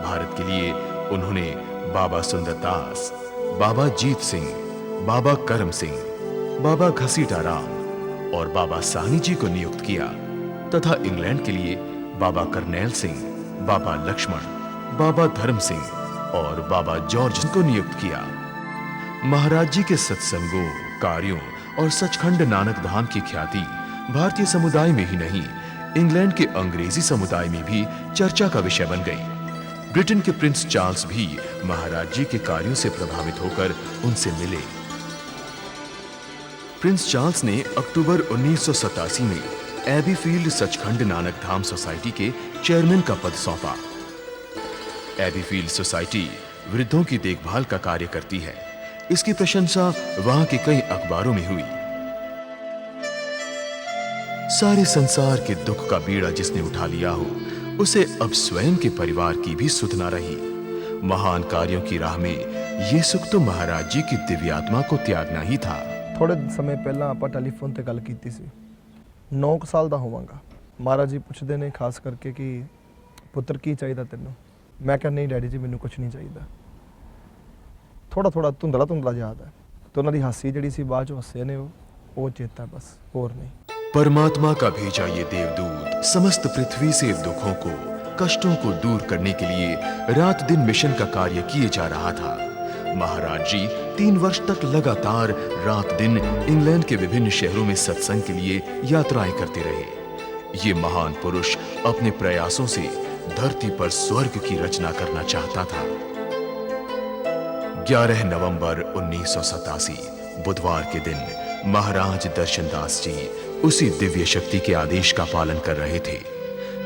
भारत के लिए उन्होंने बाबा सुंदरदास, बाबा जीत सिंह, बाबा करम सिंह, बाबा घसीटा राम और बाबा साहनी जी को नियुक्त किया तथा इंग्लैंड के लिए बाबा करनैल सिंह, बाबा लक्ष्मण, बाबा धर्म सिंह और बाबा जॉर्ज को नियुक्त किया। महाराज जी के सत्संगों, कार्यों और सचखंड नानक धाम की ख्याति भारतीय समुदाय में ही नहीं, इंग्लैंड के अंग्रेजी समुदाय में भी चर्चा का विषय बन गई। ब्रिटेन के प्रिंस चार्ल्स भी महाराज जी के कार्यों से प्रभावित होकर उनसे मिले। प्रिंस चार्ल्स ने अक्टूबर 1987 में एबीफील्ड सचखंड नानक धाम सोसाइटी के चेयरमैन का पद सौंपा। एबीफील्ड सोसाइटी वृद्धों की देखभाल का कार्य करती है। इसकी प्रशंसा वहां के कई अखबारों में हुई। सारे संसार के दुख का बीड़ा जिसने उठा लिया हो, उसे अब स्वयं के परिवार की भी सुध ना रही। महान कार्यों की राह में ये सुख तो महाराज जी की दिव्यात्मा को त्यागना ही था। थोड़े समय पहला आप टेलीफोन ते गल कीती सी। 9 साल दा होवांगा। महाराज जी पुछदे ने खास करके कि पुत्र की चाहिदा तैनूं। मैं कहा नहीं डैडी जी मैनूं कुछ नहीं चाहिदा। थोड़ा थोड़ा धुंधला धुंधला याद है तो उन्होंने हासी जड़ी सी बाद चों हसे ने वो चेता बस, और नहीं। परमात्मा का भेजा ये देवदूत समस्त पृथ्वी से दुखों को, कष्टों को दूर करने के लिए रात दिन मिशन का कार्य किए जा रहा था। महाराज जी 3 वर्ष तक लगातार रात दिन इंग्लैंड के विभिन्न शहरों में सत्संग के लिए यात्राएं करते रहे। ये महान पुरुष अपने प्रयासों से धरती पर स्वर्ग की रचना करना चाहता था। 11 नवंबर 1987 बुधवार के दिन महाराज दर्शनदास जी उसी दिव्य शक्ति के आदेश का पालन कर रहे थे।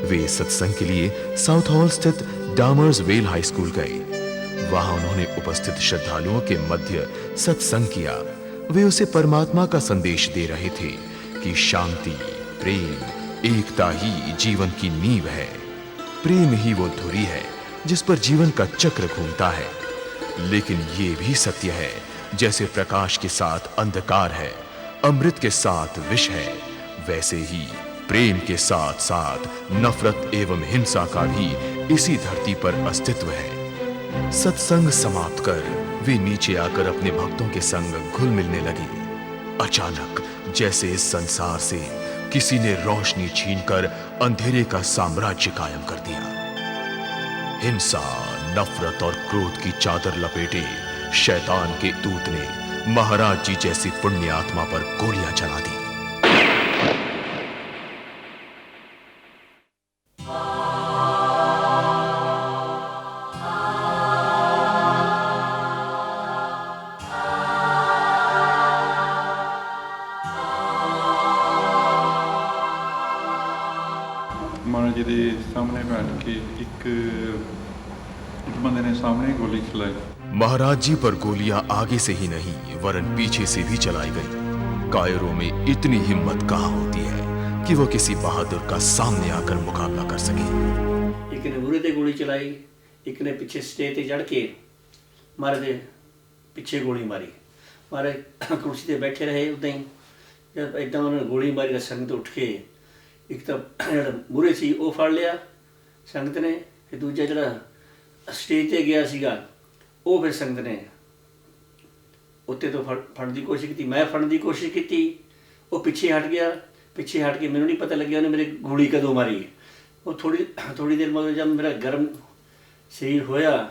वे सत्संग के लिए साउथ हॉल स्थित डामर्स वेल हाई स्कूल गए। वहां उन्होंने उपस्थित श्रद्धालुओं के मध्य सत्संग किया। वे उसे परमात्मा का संदेश दे रहे थे कि शांति, प्रेम, एकता ही जीवन की नींव है। प्रेम ही वो धुरी है जिस पर जीवन का चक्र घूमता है। लेकिन ये भी सत्य है, जैसे प्रकाश के साथ अंधकार है, अमृत के साथ विष है, वैसे ही प्रेम के साथ साथ नफरत एवं हिंसा का भी इसी धरती पर अस्तित्व है। सत्संग समाप्त कर वे नीचे आकर अपने भक्तों के संग घुल मिलने लगे। अचानक जैसे इस संसार से किसी ने रोशनी छीनकर अंधेरे का साम्राज्य कायम कर दिया। हिंसा, नफरत और क्रोध की चादर लपेटे शैतान के दूत ने महाराज जी जैसी पुण्य आत्मा पर गोलियां चला दी। महाराज जी के सामने बैठ के एक बंदे ने सामने गोली चलाई। महाराज जी पर गोलियां आगे से ही नहीं वरन पीछे से भी चलाई गई। कायरों में इतनी हिम्मत कहाँ होती है कि वो किसी बहादुर का सामने आकर मुकाबला कर सके। एक ने मुरे ते गोली चलाई, एक ने पीछे स्टेज ते चढ़ के मारे दे पीछे गोली मारी। मारे कुर्सी ते बैठे रहे उदां ही जब इदां उन्होंने गोली मारी तो संगत उठ के एक तो मुरे सी वो फड़ लिया संगत ने, फिर दूजा जरा स्टेज ते गया सीगा वो फिर संगत ने उत्ते तो फड़न की कोशिश की। मैं फड़न की कोशिश की, वो पिछे हट गया। पिछे हट के मैनू नहीं पता लग्या उन्हें मेरे गोली कदों मारी। वो थोड़ी देर मगर जब मेरा गर्म शरीर होया,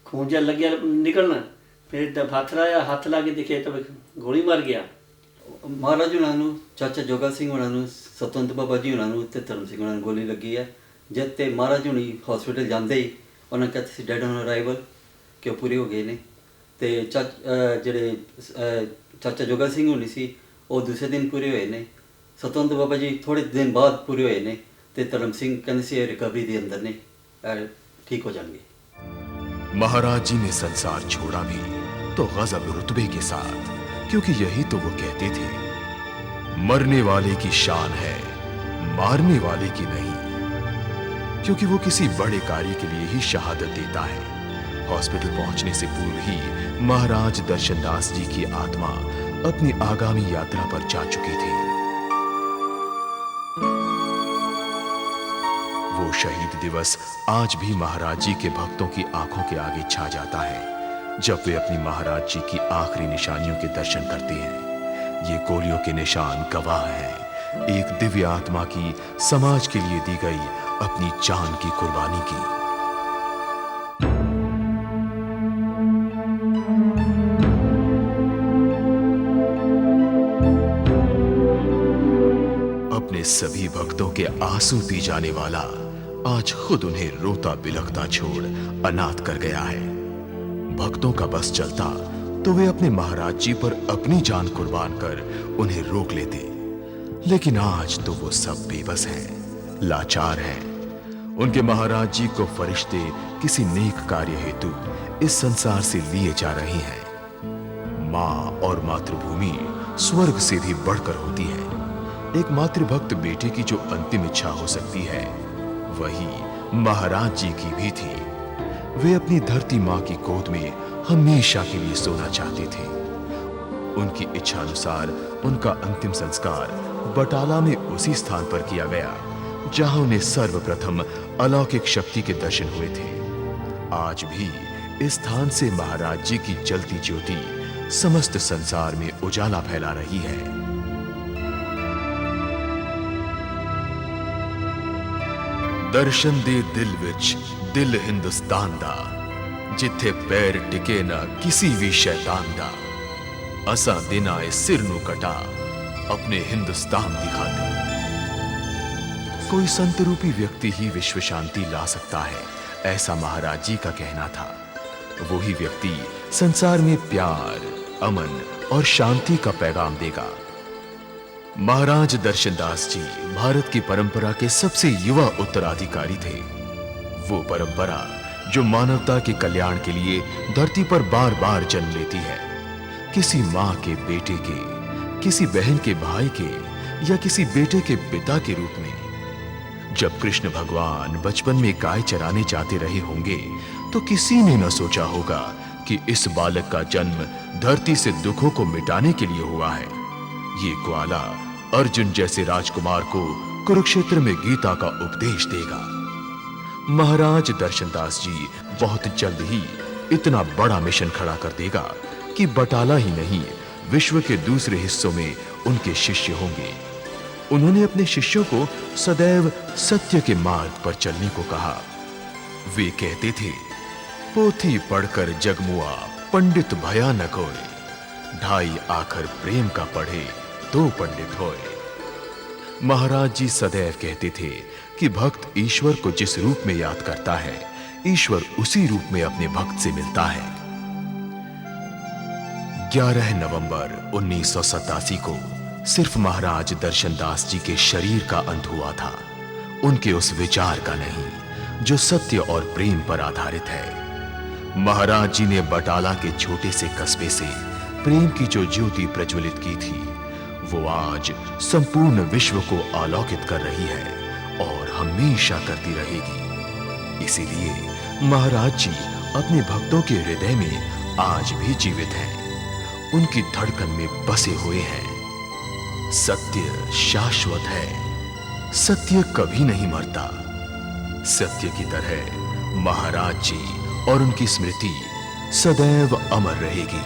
खून जहा लग्या निकलना, फिर जब हाथ लाया, हाथ ला के देखे तो गोली मार गया। महाराज उन्होंने चाचा जोगा सिंह उन्होंने सतवंत बाबा जी उन्होंने ते धर्म सिंह उन्होंने गोली लगी है। जब ते महाराज हुणी हॉस्पिटल जाते ही उन्होंने कहते डेड ऑन अराइवल कि पूरे हो गए ने। तो जेडे चाचा जोगा सिंह होनी सी वो दूसरे दिन पूरे हुए ने। सतवंत बाबा जी थोड़े दिन बाद पूरे हुए ने। तो धर्म सिंह कहते सी रिकवरी के अंदर ने, ठीक हो जाएंगे। महाराज जी ने संसार छोड़ा भी तो गजब रुतबे के साथ, क्योंकि यही तो वो कहते थे, मरने वाले की शान है, मारने वाले की नहीं। क्योंकि वो किसी बड़े कार्य के लिए ही शहादत देता है। हॉस्पिटल पहुंचने से पूर्व ही महाराज दर्शनदास जी की आत्मा अपनी आगामी यात्रा पर जा चुकी थी। वो शहीद दिवस आज भी महाराज जी के भक्तों की आंखों के आगे छा जाता है जब वे अपनी महाराज जी की आखिरी निशानियों के दर्शन करते हैं। ये गोलियों के निशान गवाह हैं एक दिव्य आत्मा की समाज के लिए दी गई अपनी जान की कुर्बानी की। अपने सभी भक्तों के आंसू पी जाने वाला आज खुद उन्हें रोता बिलखता छोड़ अनाथ कर गया है। भक्तों का बस चलता तो वे अपने महाराज जी पर अपनी जान कुर्बान कर उन्हें रोक लेते, लेकिन आज तो वो सब बेबस हैं, लाचार हैं। उनके महाराज जी को फरिश्ते किसी नेक कार्य हेतु इस संसार से लिए जा रहे हैं। मां और मातृभूमि स्वर्ग से भी बढ़कर होती है। एक मातृभक्त बेटे की जो अंतिम इच्छा हो सकती है वही महाराज जी की भी थी। वे अपनी धरती मां की गोद में हमेशा के लिए सोना चाहते थे। उनकी इच्छा अनुसार उनका अंतिम संस्कार बटाला में उसी स्थान पर किया गया जहां उन्हें सर्वप्रथम अलौकिक शक्ति के दर्शन हुए थे। आज भी इस स्थान से महाराज जी की जलती ज्योति समस्त संसार में उजाला फैला रही है। दर्शन दे दिल विच दिल हिंदुस्तान दा, जिथे पैर टिके ना किसी भी शैतान दा। असा दिन आए सिर नू कटा अपने हिंदुस्तान दिखाते। कोई संत रूपी व्यक्ति ही विश्व शांति ला सकता है, ऐसा महाराज जी का कहना था। वो ही व्यक्ति संसार में प्यार, अमन और शांति का पैगाम देगा। महाराज दर्शनदास जी भारत की परंपरा के सबसे युवा उत्तराधिकारी थे। वो परंपरा जो मानवता के कल्याण के लिए धरती पर बार बार जन्म लेती है। किसी मां के बेटे के, किसी बहन के भाई के या किसी बेटे के पिता के रूप में। जब कृष्ण भगवान बचपन में गाय चराने जाते रहे होंगे तो किसी ने न सोचा होगा कि इस बालक का जन्म धरती से दुखों को मिटाने के लिए हुआ है। ये ग्वाला अर्जुन जैसे राजकुमार को कुरुक्षेत्र में गीता का उपदेश देगा। महाराज दर्शनदास जी बहुत जल्द ही इतना बड़ा मिशन खड़ा कर देगा कि बटाला ही नहीं, विश्व के दूसरे हिस्सों में उनके शिष्य होंगे। उन्होंने अपने शिष्यों को सदैव सत्य के मार्ग पर चलने को कहा। वे कहते थे, पोथी पढ़कर जगमुआ पंडित भया न कोय, ढाई आखर प्रेम का पढ़े तो पंडित होए। महाराज जी सदैव कहते थे कि भक्त ईश्वर को जिस रूप में याद करता है, ईश्वर उसी रूप में अपने भक्त से मिलता है। 11 नवंबर 1987 को सिर्फ महाराज दर्शनदास जी के शरीर का अंत हुआ था, उनके उस विचार का नहीं जो सत्य और प्रेम पर आधारित है। महाराज जी ने बटाला के छोटे से कस्बे से प्रेम की जो ज्योति प्रज्वलित की थी, वो आज संपूर्ण विश्व को आलोकित कर रही है और हमेशा करती रहेगी। इसीलिए महाराज जी अपने भक्तों के हृदय में आज भी जीवित हैं, उनकी धड़कन में बसे हुए हैं। सत्य शाश्वत है, सत्य कभी नहीं मरता। सत्य की तरह महाराज जी और उनकी स्मृति सदैव अमर रहेगी।